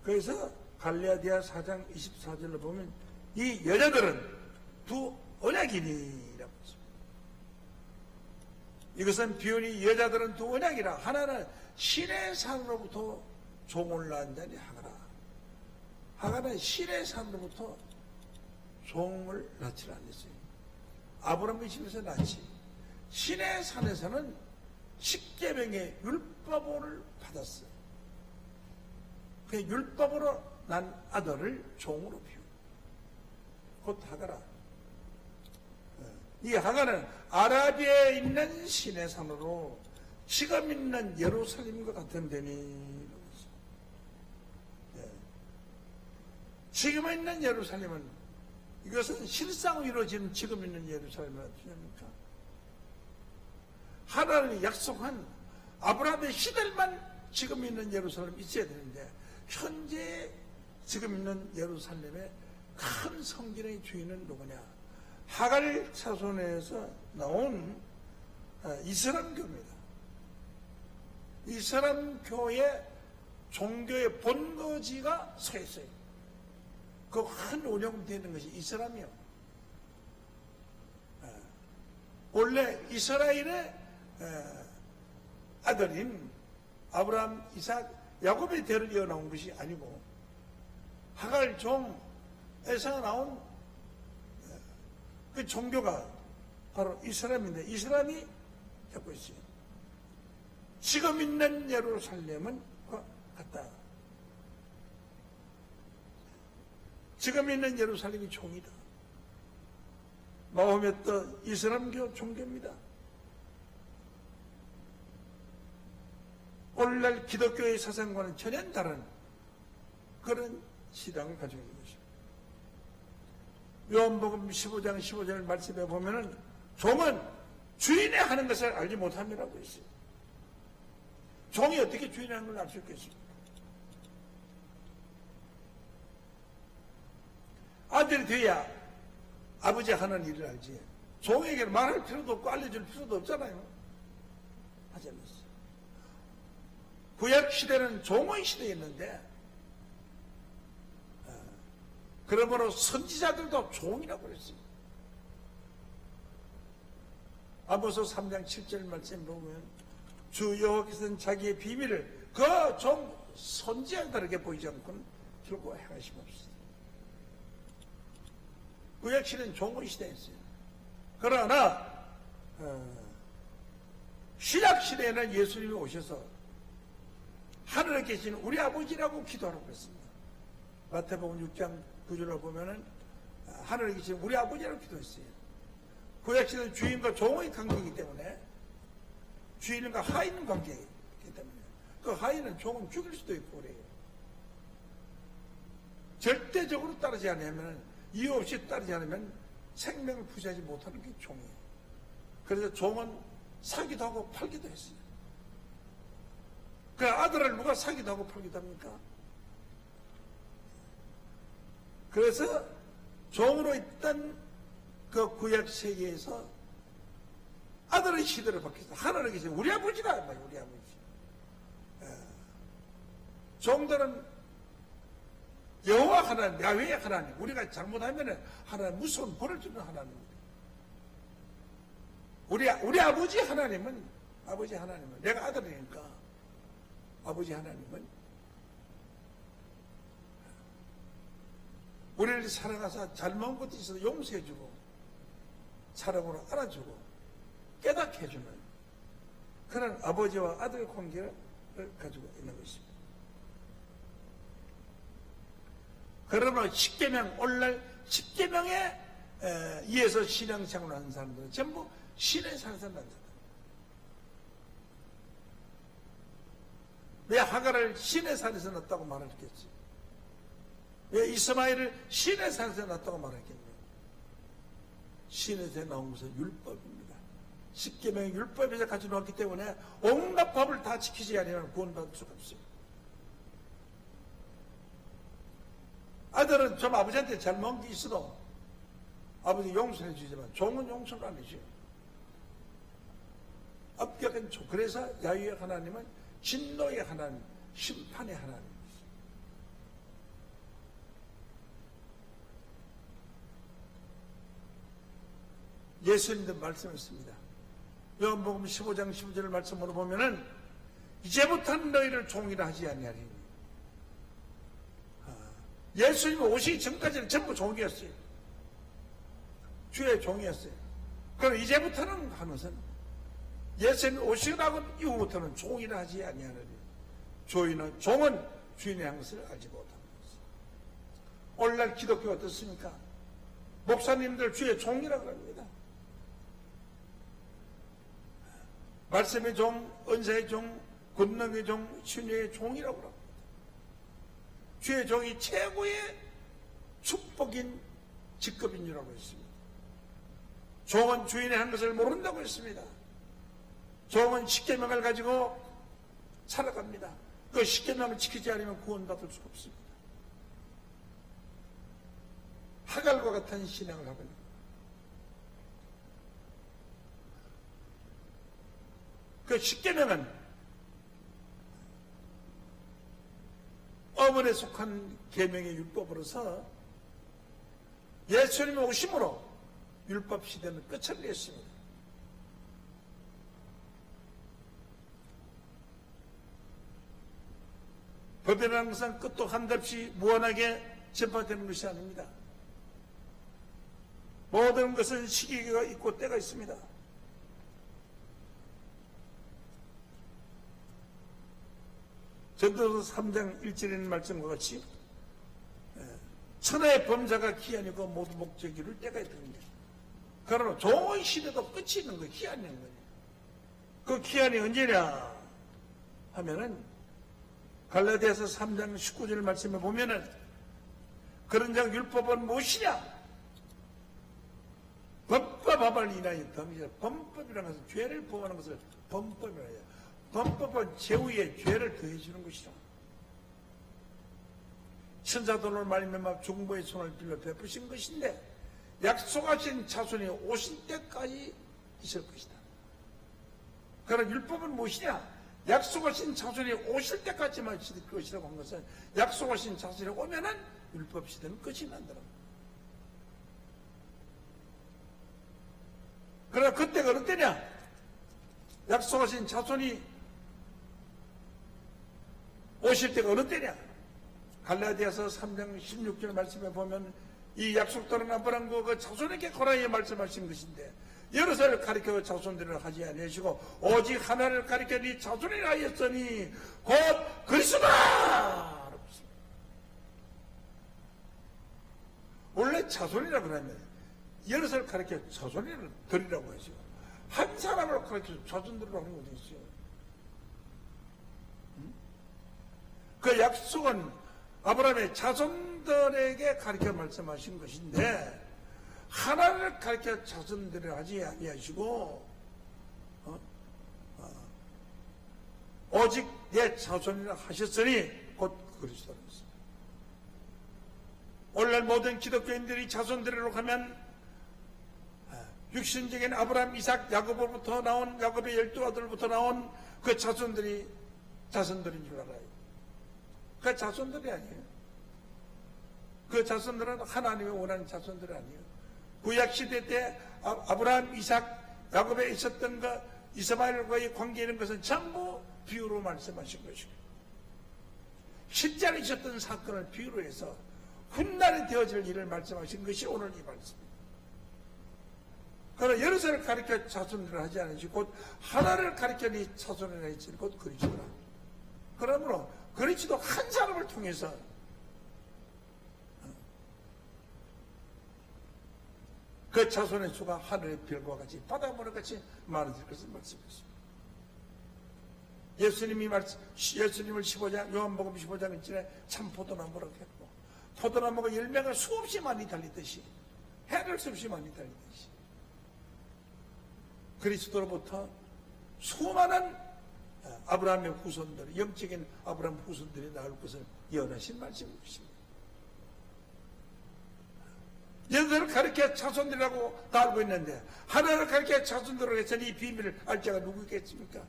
그래서 갈라디아 4장 24절을 보면 이 여자들은 두 언약이니라고 했습니다. 이것은 비유니 여자들은 두 언약이라 하나는 신의 산으로부터 종을 낳은 자니 하가라. 하가는 신의 산으로부터 종을 낳지 않았어요. 아브라함의 집에서 낳지. 신의 산에서는 십계명의 율법을 받았어요. 그 율법으로 난 아들을 종으로 비유. 곧 하가라. 이 하가는 아라비아에 있는 신의 산으로 지금 있는 예루살렘과 같은 데니. 지금 있는 예루살렘은 이것은 실상으로 이루어지는 지금 있는 예루살렘은 어떻습니까? 하나님이 약속한 아브라함의 시대만 지금 있는 예루살렘이 있어야 되는데 현재 지금 있는 예루살렘의 큰 성전의 주인은 누구냐? 하갈 자손에서 나온 이슬람교입니다. 이슬람교의 종교의 본거지가 서 있어요. 그 큰 운영되는 것이 이슬람이요. 원래 이스라엘의 아들인 아브라함, 이삭, 야곱의 대를 이어 나온 것이 아니고 하갈 종에서 나온 그 종교가 바로 이슬람인데 이슬람이 잡고 있어요. 지금 있는 예루살렘은 같다. 지금 있는 예루살렘이 종이다. 마호메트 이슬람교 종교입니다. 오늘날 기독교의 사상과는 전혀 다른 그런 시당을 가지고 있는 것입니다. 요한복음 15장 15절 말씀에 보면은 종은 주인이 하는 것을 알지 못함이라고 있어요. 종이 어떻게 주인이 하는 걸 알 수 있겠습니까? 아들이 돼야 아버지 하는 일을 알지. 종에게 말할 필요도 없고 알려줄 필요도 없잖아요. 하지 않았어요. 구약 시대는 종의 시대였는데 그러므로 선지자들도 종이라고 그랬어요. 아모스 3장 7절 말씀 보면 주 여호와께서는 자기의 비밀을 그 종 선지자들에게 보이지 않고는 결코 행하심 없습니다. 구약 시대는 종의 시대였어요. 그러나 신약 시대에는 예수님이 오셔서 하늘에 계신 우리 아버지라고 기도하라고 했습니다. 마태복음 6장 9절을 보면은 하늘에 계신 우리 아버지라고 기도했어요. 구약 시대는 주인과 종의 관계이기 때문에 주인과 하인 관계이기 때문에 그 그 하인은 종은 죽일 수도 있고 그래요. 절대적으로 따르지 않으면, 이유 없이 따르지 않으면 생명을 부지하지 못하는 게 종이에요. 그래서 종은 사기도 하고 팔기도 했어요. 그 아들을 누가 사기도 하고 팔기도 합니까? 그래서 종으로 있던 그 구약 세계에서 아들의 시대를 바뀌었어. 하나님 계신 우리 아버지가 우리 아버지. 종들은 여호와 하나님, 야훼 하나님, 우리가 잘못하면 하나님 무서운 벌을 주는 하나님입니다. 우리 아버지 하나님은 내가 아들이니까 아버지 하나님은 우리를 살아가서 잘못한 것도 있어도 용서해주고 사랑으로 알아주고 깨닫게 해주는 그런 아버지와 아들의 관계를 가지고 있는 것입니다. 그러나 십계명, 오늘날 십계명에 의해서 신앙생활을 하는 사람들은 전부 신의 산에서 난 사람. 왜 하가를 신의 산에서 낳았다고 말했겠지? 왜 이스마엘을 신의 산에서 낳았다고 말했겠냐? 신에서 나온 것은 율법입니다. 십계명이 율법에서 가지고 나왔기 때문에 온갖 법을 다 지키지 않으면 구원받을 수가 없습니다. 아들은 좀 아버지한테 잘못한 게 있어도 아버지 용서해 주지만 종은 용서를 안 해줘요. 엄격한 종. 그래서 야훼 하나님은 진노의 하나님, 심판의 하나님입니다. 예수님도 말씀했습니다. 요한복음 15장 15절 말씀으로 보면은 이제부터는 너희를 종이라 하지 아니하리니. 예수님 오시기 전까지는 전부 종이었어요. 주의 종이었어요. 그럼 이제부터는 하면서 예수님 오시고 나고 이후부터는 종이라 하지 아니하느니 종은 주인의 한 것을 알지 못하는 것이죠. 오늘날 기독교 어떻습니까? 목사님들 주의 종이라고 합니다. 말씀의 종, 은사의 종, 권능의 종, 신의 종이라고 합니다. 주의 종이 최고의 축복인 직급인 줄알고 있습니다. 종은 주인의 한 것을 모른다고 했습니다. 종은 십계명을 가지고 살아갑니다. 그 십계명을 지키지 않으면 구원받을 수가 없습니다. 하갈과 같은 신앙을 하고 있는 그 십계명은 어머니에 속한 계명의 율법으로서 예수님이 오심으로 율법 시대는 끝을 냈습니다. 법이라는 것은 끝도 한없이 무한하게 전파되는 것이 아닙니다. 모든 것은 시기가 있고 때가 있습니다. 전도서 3장 1절에 있는 말씀과 같이 천하의 범사가 기한이고 모두 목적이 이룰 때가 있다는 거예요. 그러나 종의 시대도 끝이 있는 거예요. 기한이 있는 거예요. 그 기한이 언제냐 하면은 갈라디아서 3장 19절 말씀에 보면은 그런 자 율법은 무엇이냐? 범법함을 인하여 덤이죠. 범법이라는 것은 죄를 범하는 것을 범법이라 해요. 범법은 제후에 죄를 더해주는 것이다. 천사돈을 말미암아 중보의 손을 빌려 베푸신 것인데 약속하신 자손이 오실 때까지 있을 것이다. 그러나 율법은 무엇이냐? 약속하신 자손이 오실 때까지만 있을 것이라고 한 것은 약속하신 자손이 오면은 율법 시대는 끝이 난다는 거예요. 그러나 그때가 어느 때냐? 약속하신 자손이 오실 때가 어느 때냐? 갈라디아서 3장 16절 말씀에 보면 이 약속들은 아브라함과 그 자손에게 고라에 말씀하신 것인데 여러 살을 가리켜 자손들을 하지 아니하시고 오직 하나를 가리켜 네 자손이라 하였으니 곧 그리스도다. 원래 자손이라 그러면 여러 살을 가리켜 자손이를 드리라고 하죠. 한 사람을 가리켜 자손들이라고 하는 것도 있어요. 그 약속은 아브라함의 자손들에게 가르쳐 말씀하신 것인데 하나님을 가르쳐 자손들을 하지 아니하시고 오직 내 자손이라 하셨으니 곧 그리스도로서. 오늘날 모든 기독교인들이 자손들이라고 하면 육신적인 아브라함, 이삭, 야곱으로부터 나온 야곱의 12아들로부터 나온 그 자손들인 줄 알아요. 그 자손들이 아니에요. 그 자손들은 하나님이 원하는 자손들이 아니에요. 구약시대 때 아브라함, 이삭, 야곱에 있었던 그 이스마엘과의 관계 이런 것은 전부 비유로 말씀하신 것이고 실제로 있었던 사건을 비유로 해서 훗날에 되어질 일을 말씀하신 것이 오늘 이 말씀입니다. 그러나 여러 사람을 가르쳐 자손들을 하지 않으시고 곧 하나를 가르쳐 네 자손을 하지 곧 그리스도라. 그러므로 그리스도 한 사람을 통해서 그 자손의 수가 하늘의 별과 같이 바닷물과 같이 많아질 것을 말씀했습니다. 예수님을 15장, 요한복음 15장 전에 참 포도나무라고 했고, 포도나무가 열매가 수없이 많이 달리듯이, 해를 수없이 많이 달리듯이, 그리스도로부터 수많은 아브라함의 후손들, 영적인 아브라함 후손들이 나올 것을 예언하신 말씀이십니다. 얘들을 가르쳐 자손들이라고 다 알고 있는데 하나를 가르쳐 자손들이라고 해서 이 비밀을 알 자가 누구겠습니까?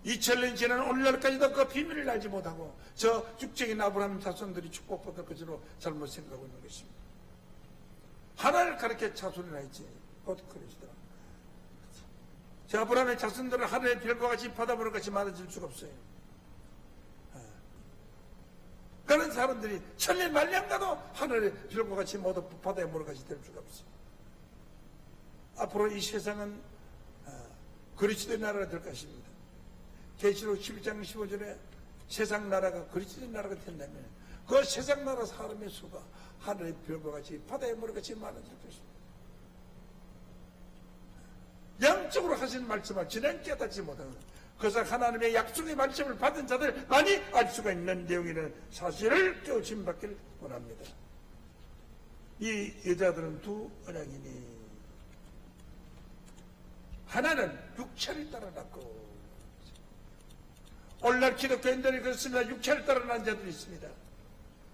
2000년 지난 오늘날까지도 그 비밀을 알지 못하고 저 육적인 아브라함 자손들이 축복받을 것으로 잘못 생각하고 있는 것입니다. 하나를 가르쳐 자손이라 했지 곧 그리스도. 저 아브라함의 자손들은 하늘의 별과 같이 바닷물과 같이 많아질 수가 없어요. 그런 사람들이 천리 말년가도 하늘의 별과 같이 모두 바다의 물과 같이 될 수가 없어요. 앞으로 이 세상은 그리스도의 나라가 될 것입니다. 계시록 11장 15절에 세상 나라가 그리스도의 나라가 된다면 그 세상 나라 사람의 수가 하늘의 별과 같이 바다의 물과 같이 많아질 것입니다. 영적으로 하신 말씀을 진행 깨닫지 못하는 그래서 하나님의 약속의 말씀을 받은 자들만이 알 수가 있는 내용이라는 사실을 깨우침 받기를 원합니다. 이 여자들은 두 언약이니 하나는 육체를 따라 낳고 오늘날 기독교인들이 그렇습니다. 육체를 따라 낳은 자들이 있습니다.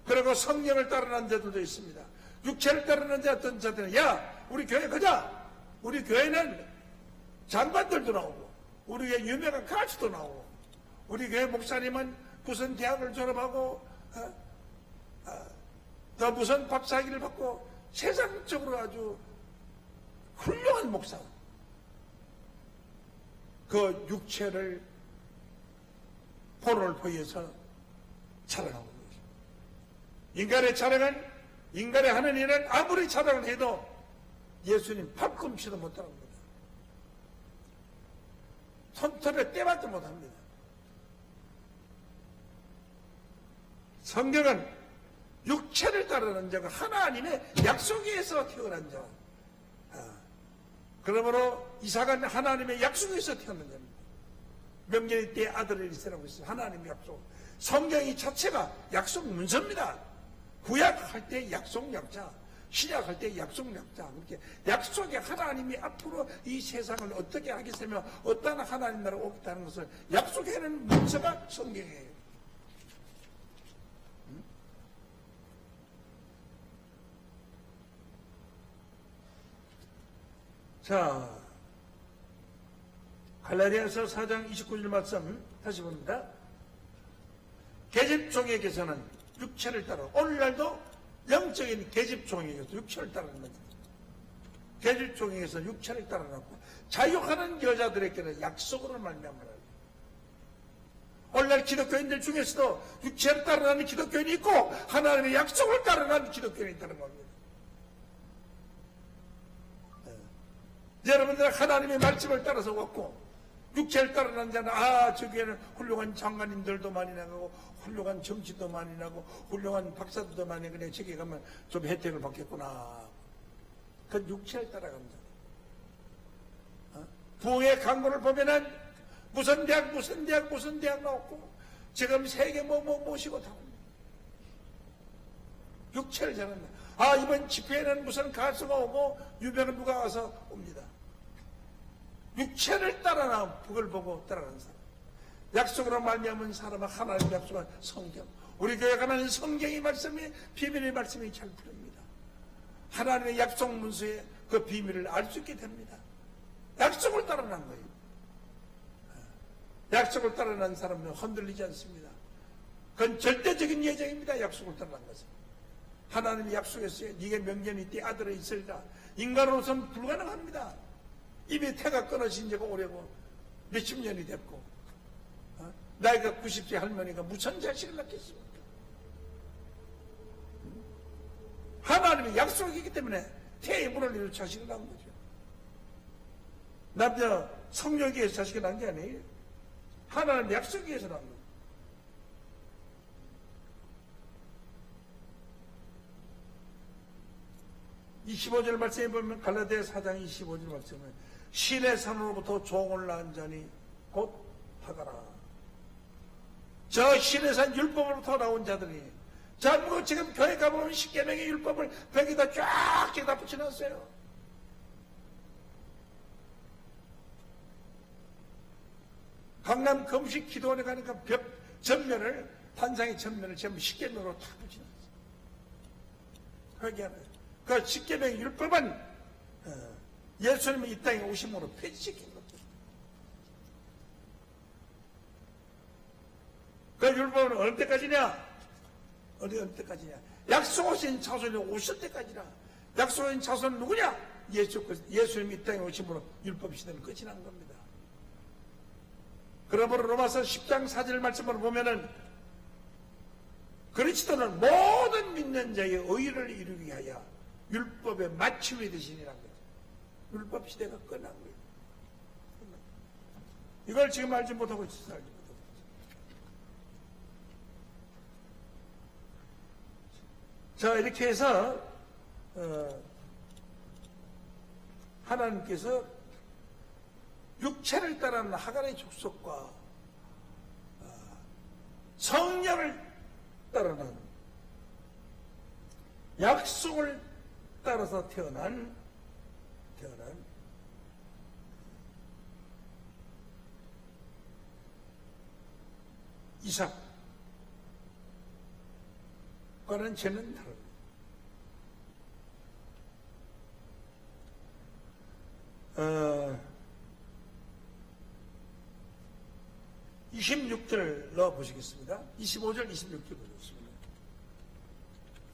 그리고 성령을 따라 낳은 자들도 있습니다. 육체를 따라 낳은 어떤 자들은 야 우리 교회 가자. 우리 교회는 장관들도 나오고 우리 교회 유명한 가수도 나오고 우리 교회 목사님은 무슨 대학을 졸업하고 또 무슨 박사학위를 받고 세상적으로 아주 훌륭한 목사. 그 육체를 본을 보여서 자랑하고 있습니다. 인간의 자랑은 인간의 하는 일은 아무리 자랑을 해도 예수님 발꿈치도 못합니다. 손톱에 떼맞도 못합니다. 성경은 육체를 따르는 자가 하나님의 약속에서 태어난 자. 그러므로 이삭은 하나님의 약속에서 태어난 자입니다. 명절이 때 아들을 있으라고 했어요. 하나님의 약속. 성경이 자체가 약속 문서입니다. 구약할 때 약속 약자, 신약할 때 약속 약자. 그렇게 약속의 하나님이 앞으로 이 세상을 어떻게 하겠으며 어떤 하나님 나라가 오겠다는 것을 약속해내는 문서가 성경이에요. 자, 갈라디아서 4장 29절 말씀 다시 봅니다. 계집종에게서는 육체를 따라 오늘날도 영적인 계집종에게서 육체를 따르는 거죠. 계집종에게서 육체를 따라놨고 자유하는 여자들에게는 약속으로 말미암아라. 오늘날 기독교인들 중에서도 육체를 따라가는 기독교인이 있고 하나님의 약속을 따라가는 기독교인이 있다는 겁니다. 여러분들은 하나님의 말씀을 따라서 왔고 육체를 따라가는 자는 저 교회는 훌륭한 장관님들도 많이 나가고 훌륭한 정치도 많이 나고 훌륭한 박사들도 많이 그래 저기 가면 좀 혜택을 받겠구나. 그건 육체를 따라가는 자. 부흥의 광고를 보면은 무슨 대학 나왔고 지금 세계 모시고 다 옵니다. 육체를 전합니다. 이번 집회에는 무슨 가수가 오고 유명한 누가 와서 옵니다. 육체를 따라나 북을 보고 따라가는 사람. 약속으로 말미암은 사람은 하나님 약속한 성경. 우리 교회 가면 성경의 말씀이 비밀의 말씀이 잘 풀립니다. 하나님의 약속 문서의 그 비밀을 알 수 있게 됩니다. 약속을 따라난 거예요. 약속을 따라난 사람은 흔들리지 않습니다. 그건 절대적인 예정입니다. 약속을 따라난 것은. 하나님이 약속했어요. 네게 명년이 때 아들이 있으리라. 인간으로서는 불가능합니다. 이미 태가 끊어진 지가 오래고 몇십 년이 됐고 나이가 90세 할머니가 무슨 자식을 낳겠습니까? 하나님의 약속이기 때문에 태의 문을 이루 자식을 낳은 거죠. 남자 성욕에 의해서 자식을 낳은 게 아니에요. 하나님의 약속에 의해서 낳은 거예요. 이 15절 말씀에 보면 갈라디아 4장 25절 말씀에 신의 산으로부터 종을 낳은 자니 곧 하가라. 저 신의 산 율법으로부터 나온 자들이 전부 지금 교회 가보면 십계명의 율법을 벽에다 쫙 붙여놨어요. 강남 금식 기도원에 가니까 벽 전면을 단상의 전면을 전부 십계명으로 다 붙여놨어요. 거기 안에 그 십계명의 율법은 예수님이 이 땅에 오심으로 폐지시킨 겁니다. 그 율법은 어느 때까지냐? 어느 때까지냐? 약속하신 자손이 오실 때까지나. 약속하신 자손은 누구냐? 예수님이 이 땅에 오심으로 율법 시대는 끝이 난 겁니다. 그러므로 로마서 10장 4절 말씀을 보면은 그리스도는 모든 믿는 자의 의를 이루기 위하여 율법의 마침이 되시니라는 거죠. 율법 시대가 끝난 거예요. 이걸 지금 알지 못하고 있어요. 알지 못하고 있어요. 자, 이렇게 해서 하나님께서 육체를 따르는 하갈의 족속과 성령을 따르는 약속을 따라서 태어난 이삭과는 죄는 다릅니다. 26절 넣어보시겠습니다. 25절, 26절 보겠습니다.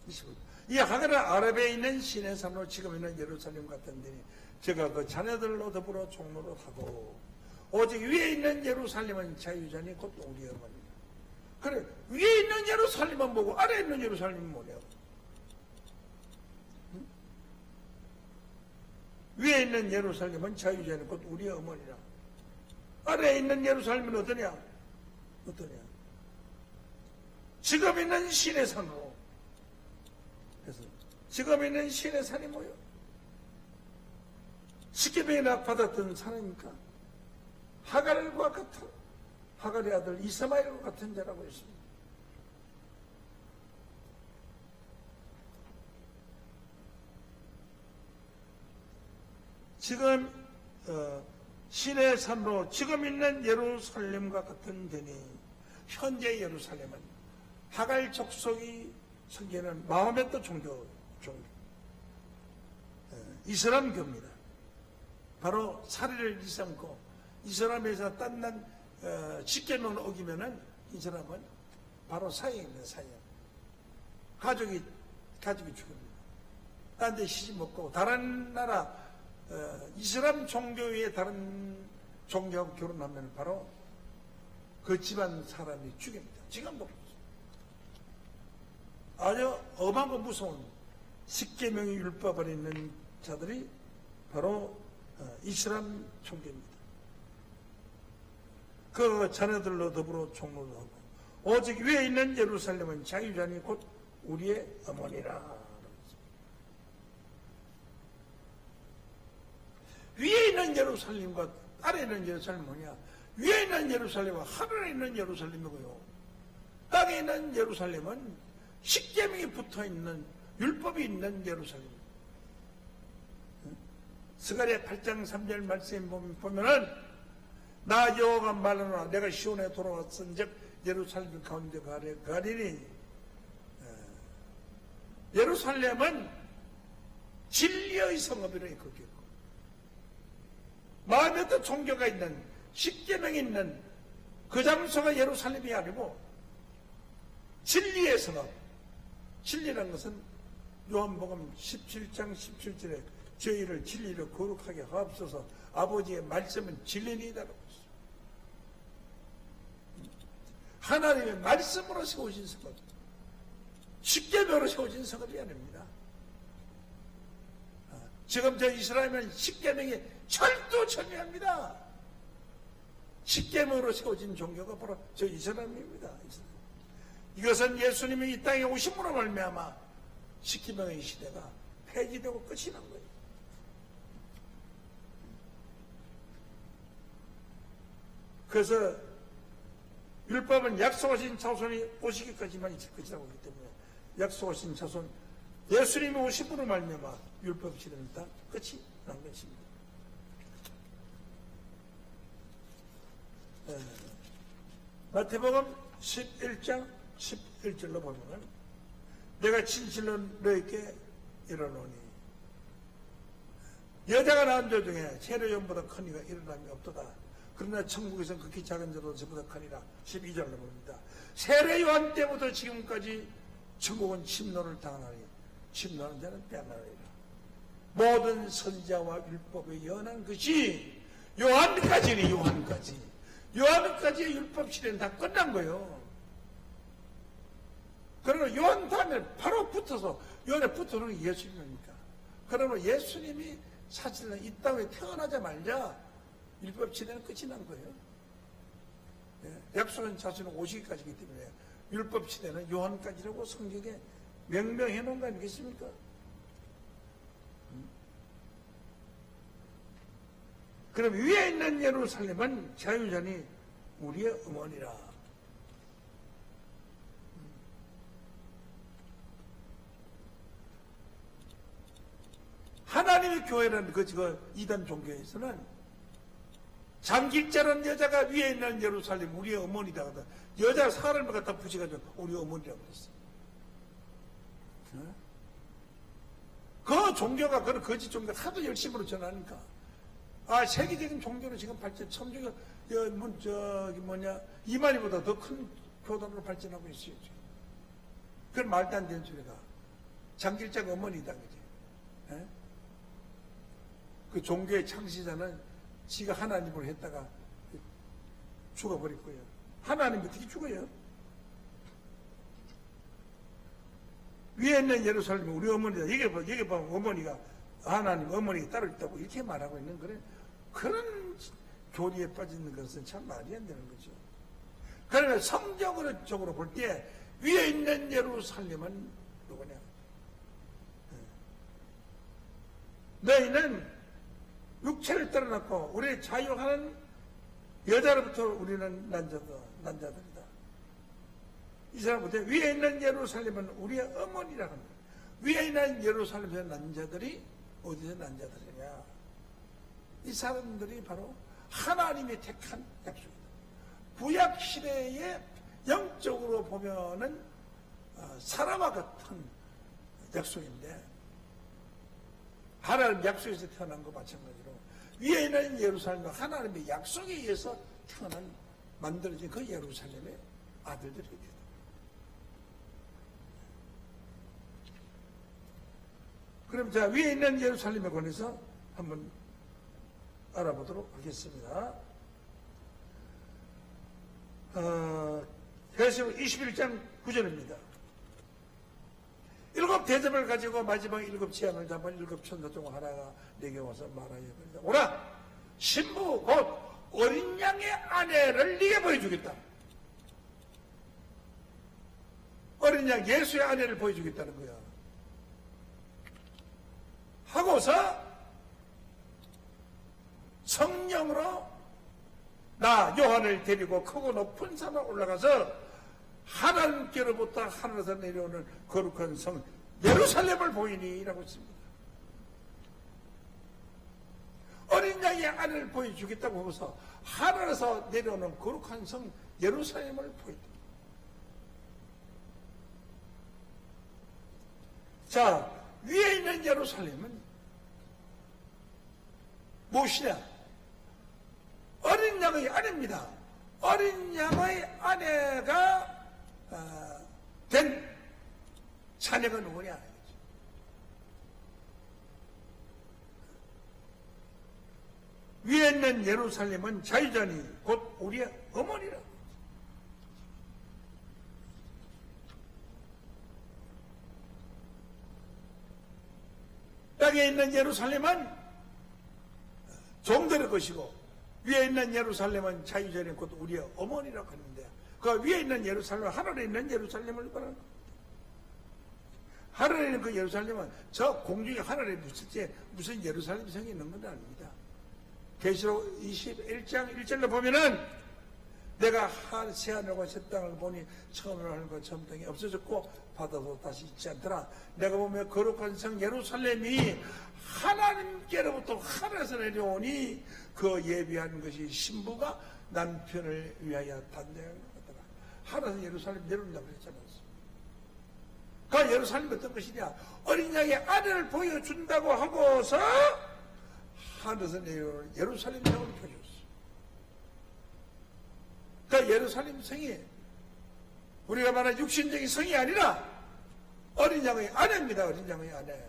25절. 이 하갈은 아랍에 있는 신의 산으로 지금 있는 예루살렘 같은 데니 제가 그 자녀들로 더불어 종로로 하고 오직 위에 있는 예루살렘은 자유자니 곧 우리 어머니. 그래, 위에 있는 예루살렘은 뭐고 아래에 있는 예루살렘은 뭐냐? 응? 위에 있는 예루살렘은 자유자니 곧 우리 어머니라. 아래에 있는 예루살렘은 어떠냐? 지금 있는 신의 산으로. 그래서 지금 있는 신의 산이 뭐예요? 십계명에 낙받았던 산이니까 하갈과 같은 하갈의 아들 이스마엘과 같은 자라고 했습니다. 지금 신의 산으로 지금 있는 예루살렘과 같은 데니 현재 예루살렘은 하갈 족속이 섬기는 마호메트 종교 이슬람교입니다. 바로 사리를 일삼고 이슬람에서 딴난 십계명을 어기면은 이 사람은 바로 사형입니다. 사형. 가족이 죽습니다. 딴 데 시집 먹고 다른 나라 이슬람 종교의 다른 종교하고 결혼하면 바로 그 집안 사람이 죽입니다. 지금도 아주 엄하고 무서운 십계명의 율법을 있는 자들이 바로 이슬람 종교입니다. 그 자녀들로 더불어 종로도 하고 오직 위에 있는 예루살렘은 자유자니 곧 우리의 어머니라. 위에 있는 예루살렘과 아래에 있는 예루살렘은 뭐냐? 위에 있는 예루살렘과 하늘에 있는 예루살렘이고요. 땅에 있는 예루살렘은 십계명이 붙어있는 율법이 있는 예루살렘. 스가랴 8장 3절 말씀에 보면은 나 여호와가 말하노라 내가 시온에 돌아왔은즉 예루살렘 가운데 가리니 예루살렘은 진리의 성읍이라 그랬고 마음에 또 종교가 있는 십계명이 있는 그 장소가 예루살렘이 아니고 진리의 성읍. 진리라는 것은 요한복음 17장 17절에 저희를 진리로 거룩하게 하옵소서 아버지의 말씀은 진리니다라고 했어요. 하나님의 말씀으로 세워진 성읍, 십계명으로 세워진 성읍이 아닙니다. 지금 저 이스라엘은 십계명이 철두철미합니다. 십계명으로 세워진 종교가 바로 저 이스라엘입니다. 이것은 예수님이 이 땅에 오심으로 말미암아 십계명의 시대가 폐지되고 끝이 난 거예요. 그래서 율법은 약속하신 자손이 오시기까지만 있을 것이라고 하기 때문에 약속하신 자손 예수님이 오심으로 말미암아 율법 시대는 다 끝이 난 것입니다. 마태복음 11장 11절로 보면 내가 진실로 너희에게 이르노니 여자가 낳은 자 중에 세례요한보다 큰 이가 일어남이 없도다. 그러나 천국에서는 극히 작은 자도 저보다 크니라. 12절로 봅니다. 세례요한 때부터 지금까지 천국은 침노를 당하나니 침노하는 자는 빼앗나리라. 모든 선지자와 율법에 연한 것이 요한까지니 요한까지의 율법 시대는 다 끝난 거예요. 그러나 요한 다음에 바로 붙어서 요한에 붙어는 예수님입니까? 그러나 예수님이 사실은 이 땅에 태어나자마자 율법 시대는 끝이 난 거예요. 약속한 자손은 오시기까지이기 때문에 율법 시대는 요한까지라고 성경에 명명해 놓은 거 아니겠습니까? 그럼 위에 있는 예루살렘은 자유자니 우리의 어머니라. 하나님의 교회라는 그 이단 종교에서는 장길자라는 여자가 위에 있는 예루살렘 우리의 어머니다 하다. 여자 사람을 갖다 붙여가지고 우리 어머니라고 그랬어. 그 종교가 그런 거짓 종교가 하도 열심으로 전하니까 세계적인 종교로 지금 발전, 천주교 이만희보다 더 큰 교단으로 발전하고 있어요. 그건 말도 안 되는 소리가. 장길자가 어머니다 그지. 그 종교의 창시자는 지가 하나님으로 했다가 죽어버릴 거예요. 하나님 어떻게 죽어요? 위에 있는 예루살렘이 우리 어머니다. 여기 봐 어머니가 하나님 어머니가 따로 있다고 이렇게 말하고 있는 그런 교리에 빠지는 것은 참 말이 안 되는 거죠. 그러면 성경적으로 볼 때 위에 있는 예루살렘은 누구냐? 너희는 육체를 떨어놓고 우리를 자유하는 여자로부터 우리는 난자들이다. 이 사람부터 위에 있는 예루살렘은 우리의 어머니라는 거예요. 위에 있는 예루살렘의 난자들이 어디서 난자들이냐? 이 사람들이 바로 하나님이 택한 약속이다. 구약시대에 영적으로 보면은 사람과 같은 약속인데 하나님 약속에서 태어난 거 마찬가지로 위에 있는 예루살렘은 하나님의 약속에 의해서 만들어진 그 예루살렘의 아들들입니다. 그럼 자 위에 있는 예루살렘에 관해서 한번 알아보도록 하겠습니다. 계시록 21장 9절입니다. 7 대접을 가지고 마지막 7 재앙을 잡아 7 천사 중 하나가 내게 와서 말하여 오라 신부 곧 어린 양의 아내를 네게 보여주겠다. 어린 양 예수의 아내를 보여주겠다는 거야. 하고서 성령으로 나 요한을 데리고 크고 높은 산에 올라가서 하나님께로부터 하늘에서 내려오는 거룩한 성 예루살렘을 보이니라고 했습니다. 어린 양의 아내를 보여주겠다고 하고서 하늘에서 내려오는 거룩한 성 예루살렘을 보인다. 자, 위에 있는 예루살렘은 무엇이냐? 어린 양의 아내입니다. 어린 양의 아내가 된 자녀가 누구냐? 위에 있는 예루살렘은 자유자니 곧 우리의 어머니라. 땅에 있는 예루살렘은 종들의 것이고 위에 있는 예루살렘은 자유자니 곧 우리의 어머니라고 하는데 그 위에 있는 예루살렘은 하늘에 있는 예루살렘을 말하는 겁니다. 하늘에 있는 그 예루살렘은 저 공중에 하늘에 무슨 예루살렘 성이 있는 건 아닙니다. 계시록 21장 1절로 보면은 내가 새하늘과 새 땅을 보니 처음으로 하늘과 처음 땅이 없어졌고 바다도 다시 있지 않더라. 내가 보면 거룩한 성 예루살렘이 하나님께로부터 하늘에서 내려오니 그 예비한 것이 신부가 남편을 위하여 단장하는 거더라. 하늘에서 예루살렘 내려온다고 그랬잖아요. 그 예루살렘이 어떤 것이냐? 어린 양의 아내를 보여준다고 하고서 하늘에서 내려오는 예루살렘 성을 보여줬어. 그 예루살렘 성이 우리가 말하는 육신적인 성이 아니라 어린 양의 아내입니다. 어린 양의 아내.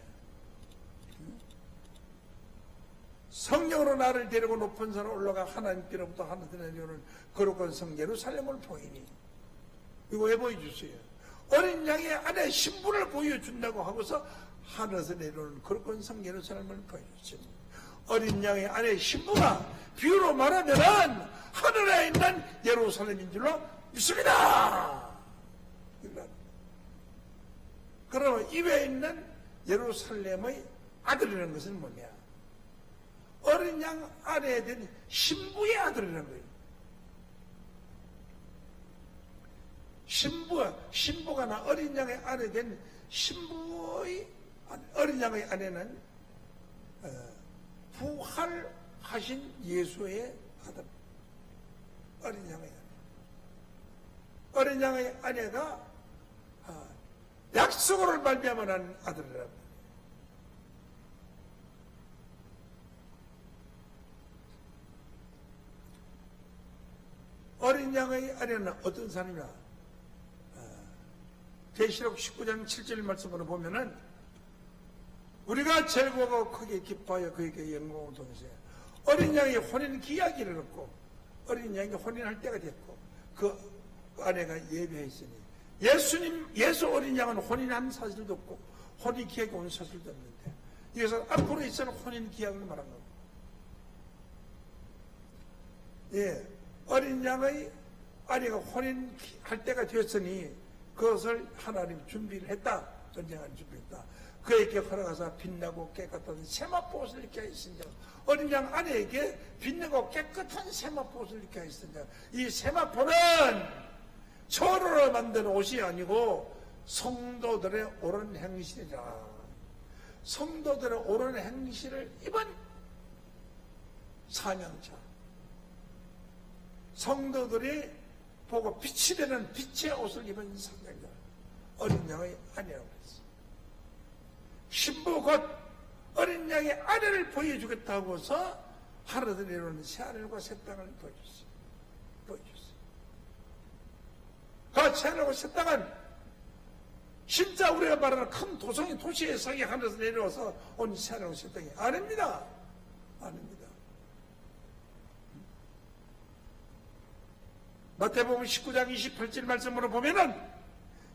성령으로 나를 데리고 높은 산에 올라가 하나님께로부터 하늘에서 내려오는 거룩한 성 예루살렘을 보이니 이거 왜 보여주세요? 어린 양의 아내 신부를 보여준다고 하고서 하늘에서 내려오는 거룩한 성 예루살렘을 보여줬습니다. 어린 양의 아내 신부가 비유로 말하면은 하늘에 있는 예루살렘인 줄로 믿습니다. 그러면 입에 있는 예루살렘의 아들이라는 것은 뭐냐? 어린 양 아내에 된 신부의 아들이라는 거예요. 신부가 나 어린 양의 아내 된 신부의 어린 양의 아내는 부활하신 예수의 아들. 어린 양의 아내. 어린 양의 아내가 약속으로 말미암아 난 아들이랍니다. 어린 양의 아내는 어떤 사람이냐? 계시록 19장 7절 말씀으로 보면은 우리가 즐거워 크게 기뻐하여 그에게 영광을 통해서 어린 양이 혼인 기약일을 얻고 어린 양이 혼인할 때가 됐고 그 아내가 예배했으니 예수 어린 양은 혼인한 사실도 없고 혼인 기약이 온 사실도 없는데 이것은 앞으로 있어는 혼인 기약을 말한 겁니다. 예, 어린 양의 아내가 혼인할 때가 되었으니 그것을 하나님 준비를 했다. 전쟁하는 준비했다. 그에게 걸어가서 빛나고 깨끗한 세마포옷을 입게 하였으니 어린 양 아내에게 빛나고 깨끗한 세마포옷을 입게 하였으니 이 세마포는 철으로 만든 옷이 아니고 성도들의 옳은 행실이라. 성도들의 옳은 행실을 입은 사명자. 성도들이 보고 빛이 되는 빛의 옷을 입은 사명자. 어린 양의 아내라고 했어. 신부 곧 어린 양의 아내를 보여주겠다고 해서 하늘에서 내려오는 새하늘과 새 땅을 보여줬어요. 그 새하늘과 새 땅은 진짜 우리가 말하는 큰 도시의 성이 하늘에서 내려와서 온 새하늘과 새 땅이 아닙니다. 아닙니다. 마태복음 19장 28절 말씀으로 보면은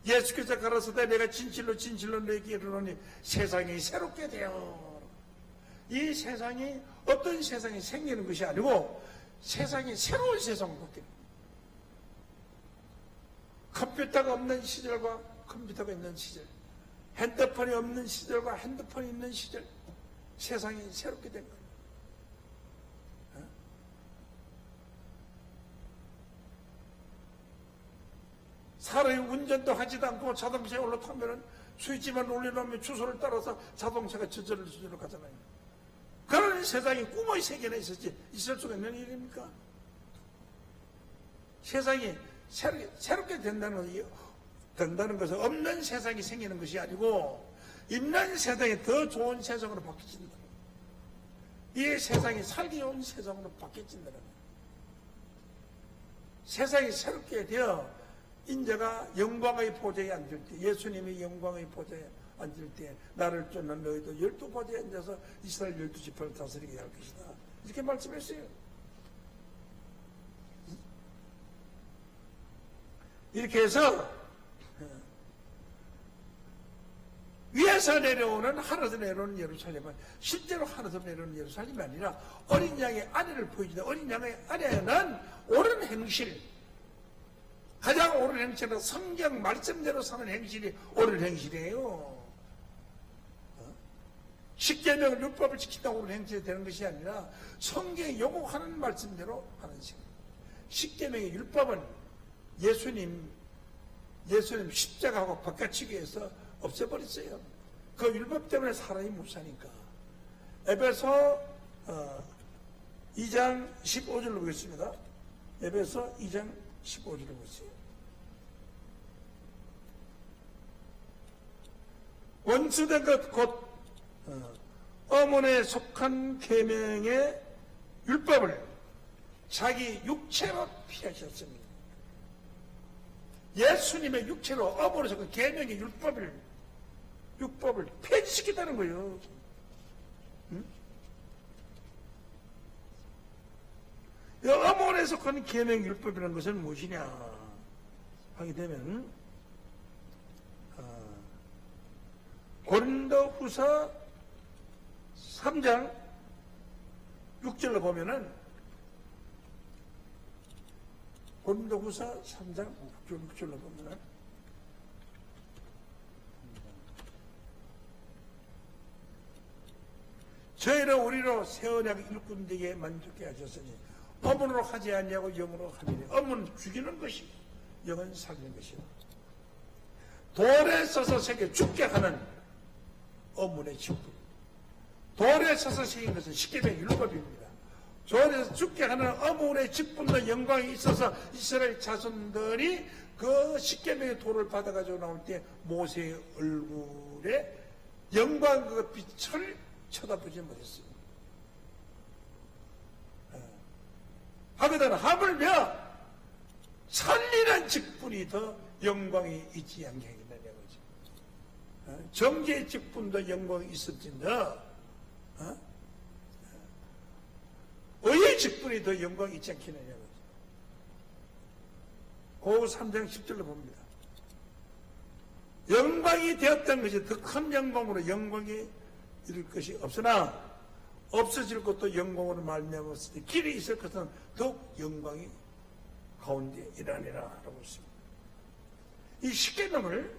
예수께서 가라사대 내가 진실로 너에게 이르노니 세상이 새롭게 되어. 이 세상이 어떤 세상이 생기는 것이 아니고 세상이 새로운 세상으로 바뀌는. 컴퓨터가 없는 시절과 컴퓨터가 있는 시절, 핸드폰이 없는 시절과 핸드폰이 있는 시절, 세상이 새롭게 된 거예요. 사람이 운전도 하지도 않고 자동차에 올라타면은 스위치만 올려놓으면 주소를 따라서 자동차가 저절로 가잖아요. 그런 세상이 꿈의 세계나 있을 수가 있는 일입니까? 세상이 새롭게 된다는 것은 없는 세상이 생기는 것이 아니고 있는 세상이 더 좋은 세상으로 바뀌어진다. 이 세상이 살기 좋은 세상으로 바뀌어진다는 거예요. 세상이 새롭게 되어 인자가 영광의 보좌에 앉을 때, 예수님이 영광의 보좌에 앉을 때 나를 쫓는 너희도 12보좌에 앉아서 이스라엘 12지파를 다스리게 할 것이다. 이렇게 말씀했어요. 이렇게 해서 위에서 내려오는 하늘에서 내려오는 예루살렘은 실제로 하늘에서 내려오는 예루살렘이 아니라 어린 양의 아내를 보여주는 어린 양의 아내는 옳은 행실, 가장 옳은 행실은 성경 말씀대로 사는 행실이 옳은 행실이에요. 십계명을 율법을 지킨다고 옳은 행실이 되는 것이 아니라 성경이 요구하는 말씀대로 하는 식. 십계명의 율법은 예수님 십자가하고 바꿔치기 위해서 없애버렸어요. 그 율법 때문에 사람이 못 사니까. 에베소 2장 15절로 보겠습니다. 에베소 2장 15절로 보세요. 원수된 것 곧 어머니에 속한 계명의 율법을 자기 육체로 피하셨습니다. 예수님의 육체로 어머니에 속한 계명의 율법을 폐지시켰다는 거예요. 응? 어머니에 속한 계명 율법이라는 것은 무엇이냐 하게 되면 고린도후서 3장 6절로 보면은 고린도후서 3장 6절로 보면은 저희를 우리로 새 언약 일꾼되게 만족해 하셨으니 어문으로 하지 않냐고 영으로 하리니 어문은 죽이는 것이 영은 살리는 것이요 돌에 서서 새겨 죽게 하는 어문의 직분 돌에 서서 새긴 것은 십계명 율법입니다. 돌에서 죽게 하는 어문의 직분도 영광이 있어서 이스라엘 자손들이 그 십계명의 돌을 받아가지고 나올 때 모세의 얼굴에 영광 그 빛을 쳐다보지 못했어요. 하거든 하물며 살리는 직분이 더 영광이 있지 않게 하겠느냐 거죠. 정죄의 직분도 영광이 있을진더 의의 직분이 더 영광이 있지 않겠느냐 거죠. 고우 3장 10절로 봅니다. 영광이 되었던 것이 더 큰 영광으로 영광이 이룰 것이 없으나 없어질 것도 영광으로 말미암았을 때 길이 있을 것은 더욱 영광이 가운데 일하니라 하고 있습니다. 이 십계명을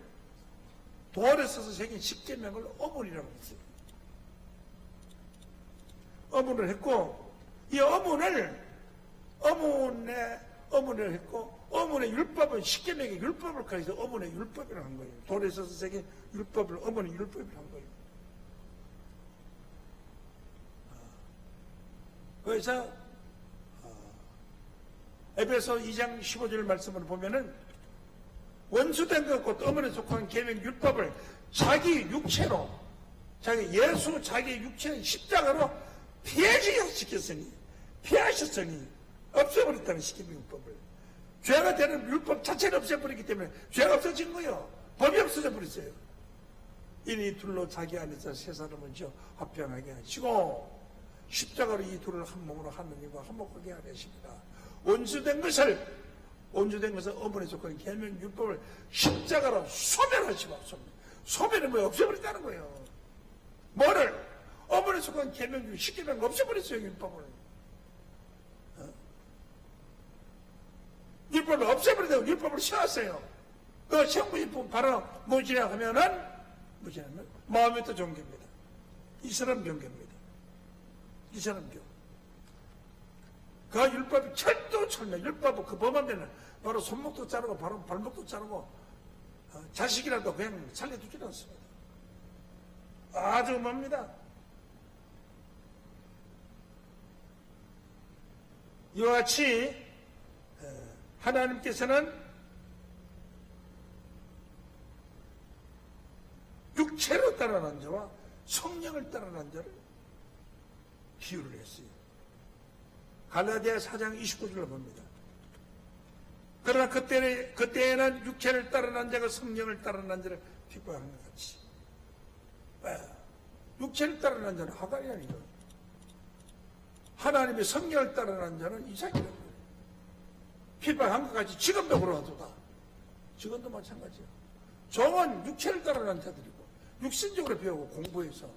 돌에 서서 새긴 십계명을 어문이라고 했어요. 어문을 했고 이 어문을 했고 어문의 율법은 십계명의 율법을 가해서 어문의 율법이라고 한 거예요. 돌에 서서 새긴 율법을 어문의 율법이라고 한 거예요. 그래서 에베소 2장 15절 말씀을 보면은 원수된 것 곧 어머니에 속한 계명 율법을 자기 육체로 자기 육체의 십자가로 폐지시켰으니 없애버렸다는 십계명 율법을 죄가 되는 율법 자체를 없애버렸기 때문에 죄가 없어진 거예요. 법이 없어져 버렸어요. 이니 둘로 자기 안에서 세 사람을 화평하게 하시고 십자가로 이 둘을 한 몸으로 하느님과 화목하게 하십니다. 원수된 것을 어머니에 속한 계명 율법을 십자가로 소멸하시고 소멸은 뭐 없애버렸다는 거예요. 뭐를? 어머니에 속한 계명 율법 십계명 없애버렸어요. 율법을 없애버리다가 율법을 세웠어요. 그 세운 율법 바로 무엇이냐 하면은 마음의 종교입니다. 이슬람 종교입니다. 이슬람교. 그 율법이 철도철매 율법을 그 범하면은 바로 손목도 자르고 바로 발목도 자르고 자식이라도 그냥 살려두지 않습니다. 아주 멉니다. 이와 같이 하나님께서는 육체로 따라난 자와 성령을 따라난 자를 비유를 했어요. 갈라디아 4장 29절을 봅니다. 그러나 그때에는 육체를 따라난 자가 성령을 따라난 자를 비교하는 것 같이. 육체를 따라난 자는 하갈이 아니고 하나님의 성령을 따라난 자는 이삭이라고 해요. 비판한 것 같이 지금도 그러하도다. 지금도 마찬가지예요. 종은 육체를 따라난 자들이고 육신적으로 배우고 공부해서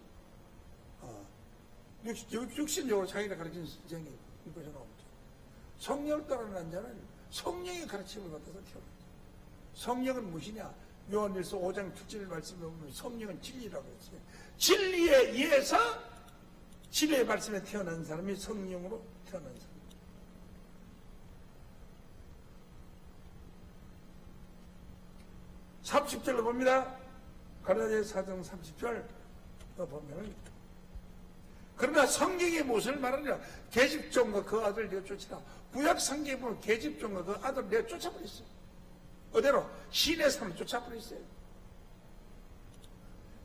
육신적으로 자기가 가르친 인생이 이것이 나옵니다. 성령을 따라난 자는 성령의 가르침을 받아서 태어납니다. 성령은 무엇이냐? 요한일서 5장 7절 말씀에 보면 성령은 진리라고 했어요. 진리에 의해서 진리의 말씀에 태어난 사람이 성령으로 태어난 사람. 30절로 봅니다. 갈라디아 4장 30절 보면 그러나 성경이 무엇을 말하냐? 계집종과 그 아들 내쫓으라. 구약 성경에 보면 계집종과 그 아들 내쫓아버렸어요. 그대로 신의 산을 쫓아버렸어요.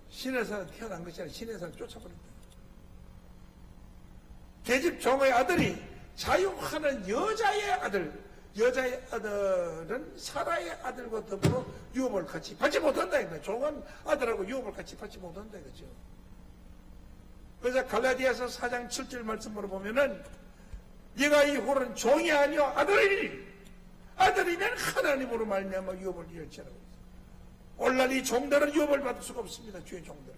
신의 산에 태어난 것이 아니라 신의 산을 쫓아버렸다. 계집종의 아들이 자유하는 여자의 아들은 사라의 아들과 더불어 유업을 같이 받지 못한다 이거예요. 종은 아들하고 유업을 같이 받지 못한다 이거죠. 그래서 갈라디아서 4장 7절 말씀으로 보면은 네가 이 홀은 종이 아니요 아들이니 아들이면 하나님으로 말미암아 유업을 이을지라고 했어요. 오늘날 이 종들은 유업을 받을 수가 없습니다. 주의 종들은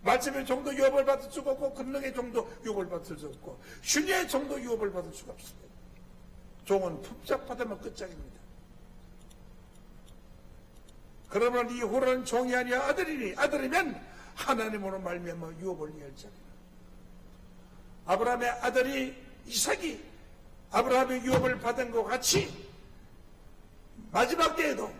말씀의 종도 유업을 받을 수가 없고 권능의 종도 유업을 받을 수 없고 신의 종도 유업을 받을 수가 없습니다. 종은 품짝받으면 끝장입니다. 그러면 이 홀은 종이 아니야 아들이니 아들이면 하나님으로 말미암아 유업을 이을지라. 아브라함의 아들이 이삭이 아브라함의 유업을 받은 것 같이 마지막 때에도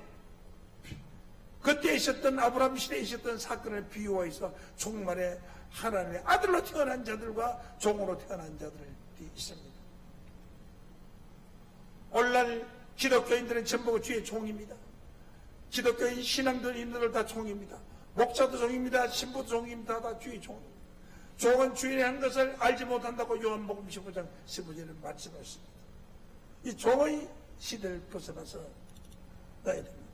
그때 있었던 아브라함 시대에 있었던 사건을 비유해서 종말에 하나님의 아들로 태어난 자들과 종으로 태어난 자들이 있습니다. 오늘날 기독교인들은 전부 주의 종입니다. 기독교인 신앙인들 다 종입니다. 목사도 종입니다. 신부도 종입니다. 다 주의 종입니다. 종은 주인이 한 것을 알지 못한다고 요한복음 15장 15절에 말씀하십니다. 이 종의 시대를 벗어나서 나야 됩니다.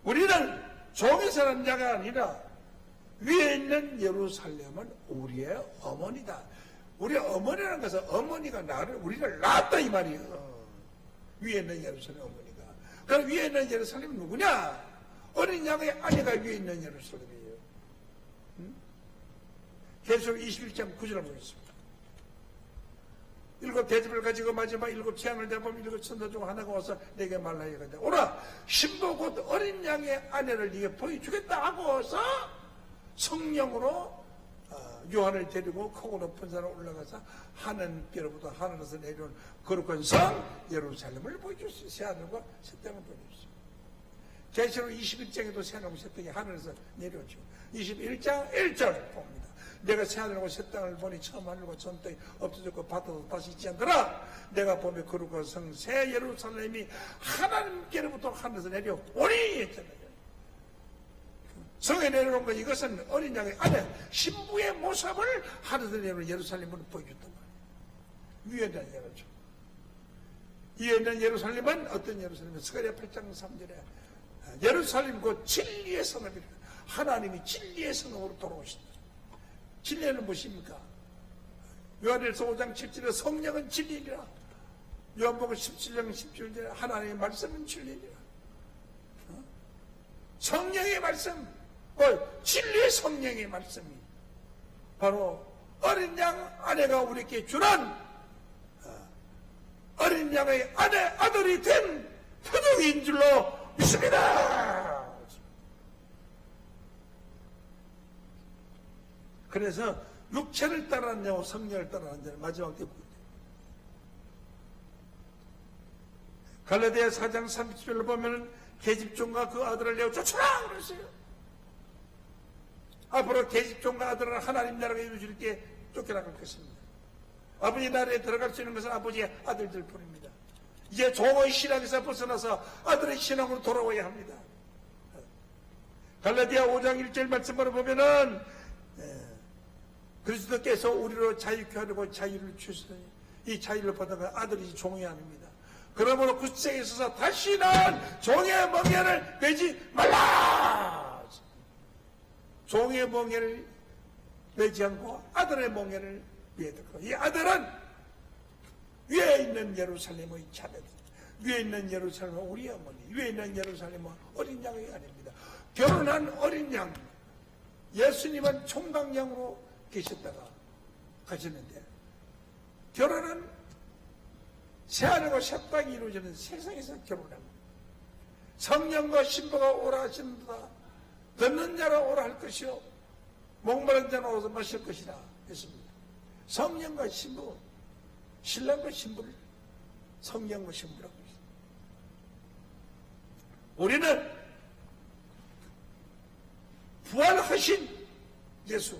우리는 종의 사는 자가 아니라 위에 있는 예루살렘은 우리의 어머니다. 우리 어머니라는 것은 어머니가 우리를 낳았다 이 말이에요. 위에 있는 예루살렘 어머니가. 그럼 위에 있는 예루살렘이 누구냐? 어린 양의 아내가 위에 있는 예루살렘이에요. 계속 21장 9절을 보겠습니다. 7 대접을 가지고 마지막 7 재앙을 대보면 7 천사 중 하나가 와서 내게 말라 이거든. 오라 신부 곧 어린 양의 아내를 네게 보여주겠다 하고서 성령으로 요한을 데리고 크고 높은 산에 올라가서 하늘께로부터 하늘에서 내려온 거룩한 성 예루살렘을 보여줬어요. 새하늘과 새 땅을 보여줬어요. 계시록 21장에도 새하늘과 새 땅이 하늘에서 내려오죠. 21장 1절 봅니다. 내가 새하늘과 새 땅을 보니 처음 하늘과 처음 땅이 없어졌고 바다도 다시 있지 않더라. 내가 보면 거룩한 성 새 예루살렘이 하나님께로부터 하늘에서 내려오니 했잖아요. 성에 내려온 건 이것은 어린 양의 아내 신부의 모습을 하늘에서 내려온 예루살렘으로 보여줬단 말이에요. 위에 있는 예루살렘. 위에 있는 예루살렘은 어떤 예루살렘은 스가랴 8장 3절에 예루살렘 곧 진리의 성읍이라. 하나님이 진리의 성읍으로 돌아오신다. 진리는 무엇입니까? 요한일서 5장 7절에 성령은 진리니라. 요한복음 17장 17절에 하나님의 말씀은 진리니라. 성령의 말씀, 진리의 성령의 말씀이 바로 어린 양 아내가 우리에게 주는 어린 양의 아내 아들이 된 표적인 줄로 믿습니다. 그래서 육체를 따라하는 자와 성령을 따라하는 자는 마지막 때 보이죠. 갈라디아 4장 30절로 보면은 계집종과 그 아들을 내어 쫓아라 그랬어요. 앞으로 계집종과 아들을 하나님 나라가 이루어질 때 쫓겨나갈 것입니다. 아버지 나라에 들어갈 수 있는 것은 아버지의 아들들 뿐입니다. 이제 종의 신앙에서 벗어나서 아들의 신앙으로 돌아와야 합니다. 갈라디아 5장 1절 말씀으로 보면은 그리스도께서 우리로 자유케 하려고 자유를 주시더니 이 자유를 받아가 아들이 종이 아닙니다. 그러므로 그 세에 있어서 다시는 종의 멍에를 매지 말라. 종의 멍에를 매지 않고 아들의 멍에를 위에 듣고, 이 아들은 위에 있는 예루살렘의 자녀들, 위에 있는 예루살렘은 우리 어머니, 위에 있는 예루살렘은 어린 양이 아닙니다. 결혼한 어린 양, 예수님은 총각양으로 계셨다가 가셨는데, 결혼은 새하늘과 새 땅이 이루어지는 세상에서 결혼합니다. 성령과 신부가 오라 하신다. 듣는 자라 오라 할 것이요 목마른 자는 오서 마실 것이라 했습니다. 성령과 신부, 신랑과 신부를 성령과 신부라고 했습니다. 우리는 부활하신 예수,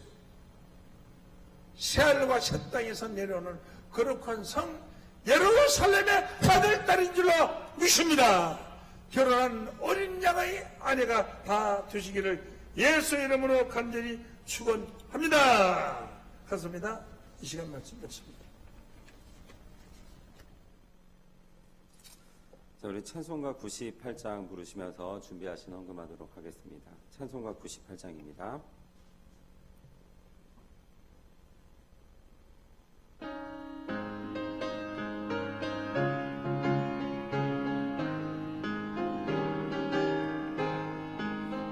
새하늘과 새 땅에서 내려오는 거룩한 성 예루살렘의 아들, 딸인 줄로 믿습니다. 결혼한 어린 양의 아내가 다 되시기를 예수 이름으로 간절히 축원합니다. 감사합니다. 이 시간 말씀 드렸습니다. 자, 우리 찬송가 98장 부르시면서 준비하신 헌금하도록 하겠습니다. 찬송가 98장입니다.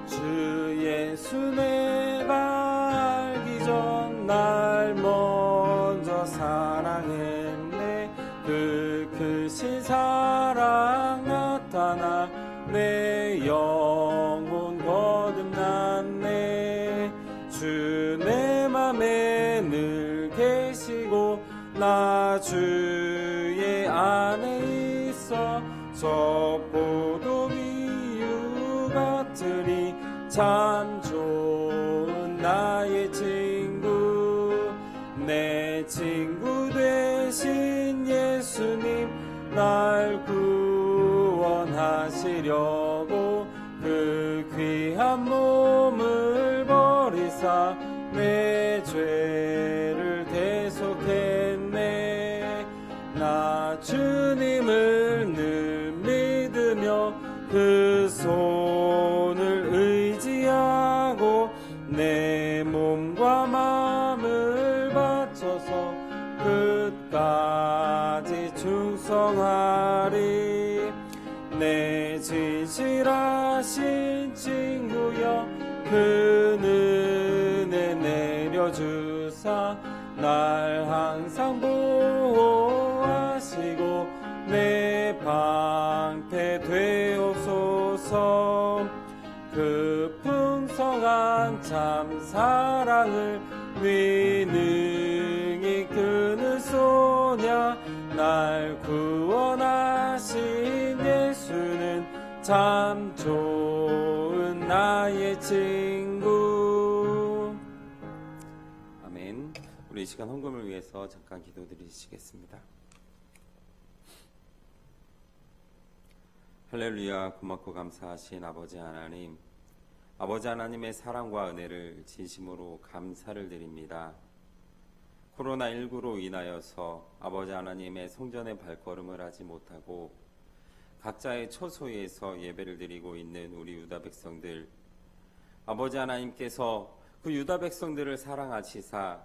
주 예수 내가 알기 전 날 먼저 사랑했네. 그 크신 사랑 나타나 내 영혼 거듭났네. 주 내 맘에 늘 계시고 나 주의 안에 있어 저 포도 비유 같으니 참 좋은 나의 친구. 내 친구 되신 예수님 날 구원하시려고 그 귀한 몸을 버리사 내 죄를 대속했네. 나 주님을 늘 믿으며 그 손을 의지하고 내 몸과 마음을 바쳐서 끝까지 충성하리. 내 진실하신 친구여 그 은혜 내려주사 날 항상 보호하시고 내 방패 되옵소서. 그 풍성한 참 사랑을 위능히 끄는 소냐. 날 구원하신 예수는 참 좋은 나의 친구. 아멘. 우리 이 시간 헌금을 위해서 잠깐 기도드리시겠습니다. 할렐루야. 고맙고 감사하신 아버지 하나님, 아버지 하나님의 사랑과 은혜를 진심으로 감사를 드립니다. 코로나19로 인하여서 아버지 하나님의 성전에 발걸음을 하지 못하고 각자의 처소에서 예배를 드리고 있는 우리 유다 백성들, 아버지 하나님께서 그 유다 백성들을 사랑하시사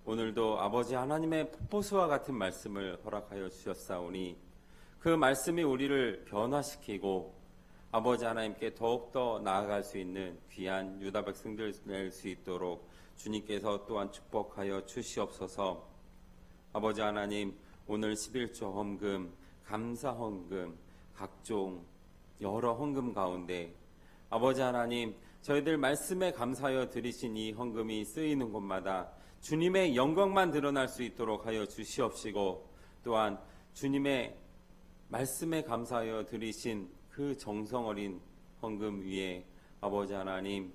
오늘도 아버지 하나님의 폭포수와 같은 말씀을 허락하여 주셨사오니 그 말씀이 우리를 변화시키고 아버지 하나님께 더욱더 나아갈 수 있는 귀한 유다 백성들 될 수 있도록 주님께서 또한 축복하여 주시옵소서. 아버지 하나님, 오늘 11조 헌금, 감사 헌금, 각종 여러 헌금 가운데 아버지 하나님, 저희들 말씀에 감사하여 드리신 이 헌금이 쓰이는 곳마다 주님의 영광만 드러날 수 있도록 하여 주시옵시고, 또한 주님의 말씀에 감사하여 드리신 그 정성 어린 헌금 위에 아버지 하나님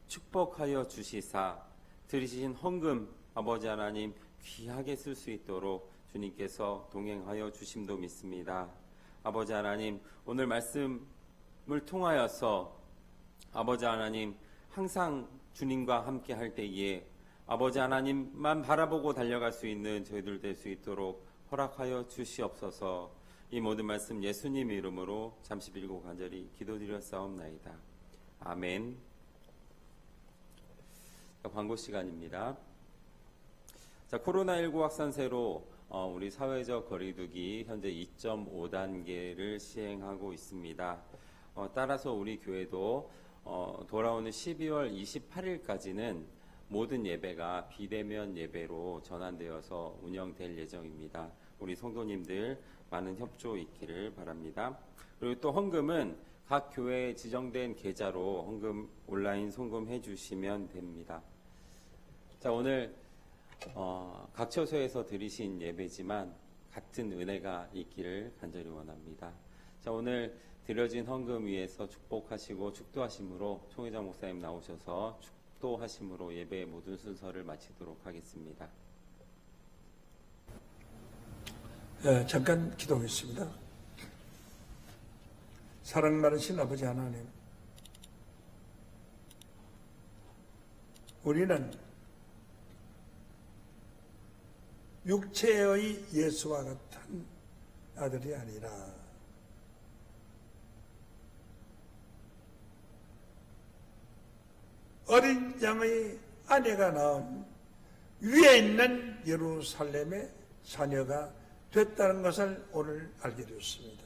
축복하여 주시사 드리신 헌금 아버지 하나님 귀하게 쓸 수 있도록 주님께서 동행하여 주심도 믿습니다. 아버지 하나님 오늘 말씀을 통하여서 아버지 하나님 항상 주님과 함께 할 때에 아버지 하나님만 바라보고 달려갈 수 있는 저희들 될 수 있도록 허락하여 주시옵소서. 이 모든 말씀 예수님 이름으로 잠시 빌고 간절히 기도드렸사옵나이다. 아멘. 광고 시간입니다. 자, 코로나19 확산세로 우리 사회적 거리두기 현재 2.5단계를 시행하고 있습니다. 따라서 우리 교회도 돌아오는 12월 28일까지는 모든 예배가 비대면 예배로 전환되어서 운영될 예정입니다. 우리 성도님들 많은 협조 있기를 바랍니다. 그리고 또 헌금은 각 교회에 지정된 계좌로 헌금 온라인 송금해 주시면 됩니다. 자, 오늘 각 처소에서 드리신 예배지만 같은 은혜가 있기를 간절히 원합니다. 자, 오늘 드려진 헌금 위에서 축복하시고 축도하심으로 총회장 목사님 나오셔서 축도하심으로 예배의 모든 순서를 마치도록 하겠습니다. 잠깐 기도하겠습니다. 사랑 많으신 아버지 하나님, 우리는 육체의 예수와 같은 아들이 아니라 어린 양의 아내가 낳은 위에 있는 예루살렘의 자녀가 됐다는 것을 오늘 알게 되었습니다.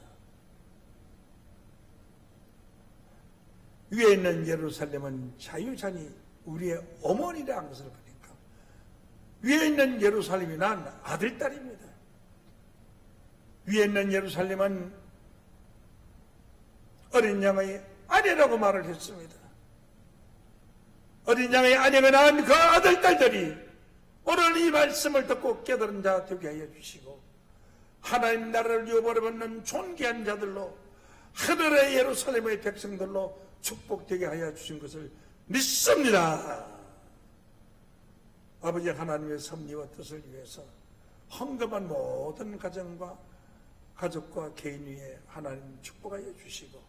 위에 있는 예루살렘은 자유자니 우리의 어머니라는 것을 보니까 위에 있는 예루살렘이 난 아들딸입니다. 위에 있는 예루살렘은 어린 양의 아내라고 말을 했습니다. 어린 양의 아내가 낳은 그 아들딸들이 오늘 이 말씀을 듣고 깨달은 자 되게 하여 주시고 하나님 나라를 위협받는 존귀한 자들로 하늘의 예루살렘의 백성들로 축복되게 하여 주신 것을 믿습니다. 아버지 하나님의 섭리와 뜻을 위해서 헌금한 모든 가족과 개인 위에 하나님 축복하여 주시고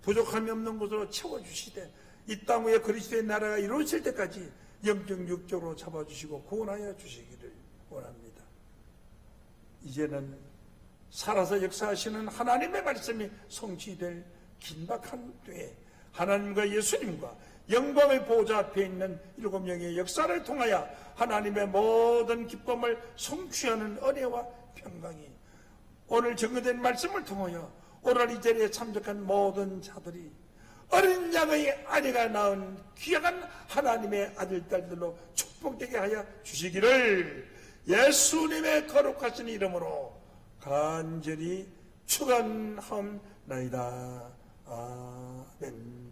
부족함이 없는 곳으로 채워주시되 이 땅 위에 그리스도의 나라가 이루어질 때까지 영적 육적으로 잡아주시고 구원하여 주시기를 원합니다. 이제는 살아서 역사하시는 하나님의 말씀이 성취될 긴박한 때에 하나님과 예수님과 영광의 보호자 앞에 있는 7명의 역사를 통하여 하나님의 모든 기쁨을 성취하는 은혜와 평강이 오늘 증거된 말씀을 통하여 오늘 이 자리에 참석한 모든 자들이 어린 양의 아내가 낳은 귀한 하나님의 아들딸들로 축복되게 하여 주시기를 예수님의 거룩하신 이름으로 간절히 축원하옵나이다. 아멘.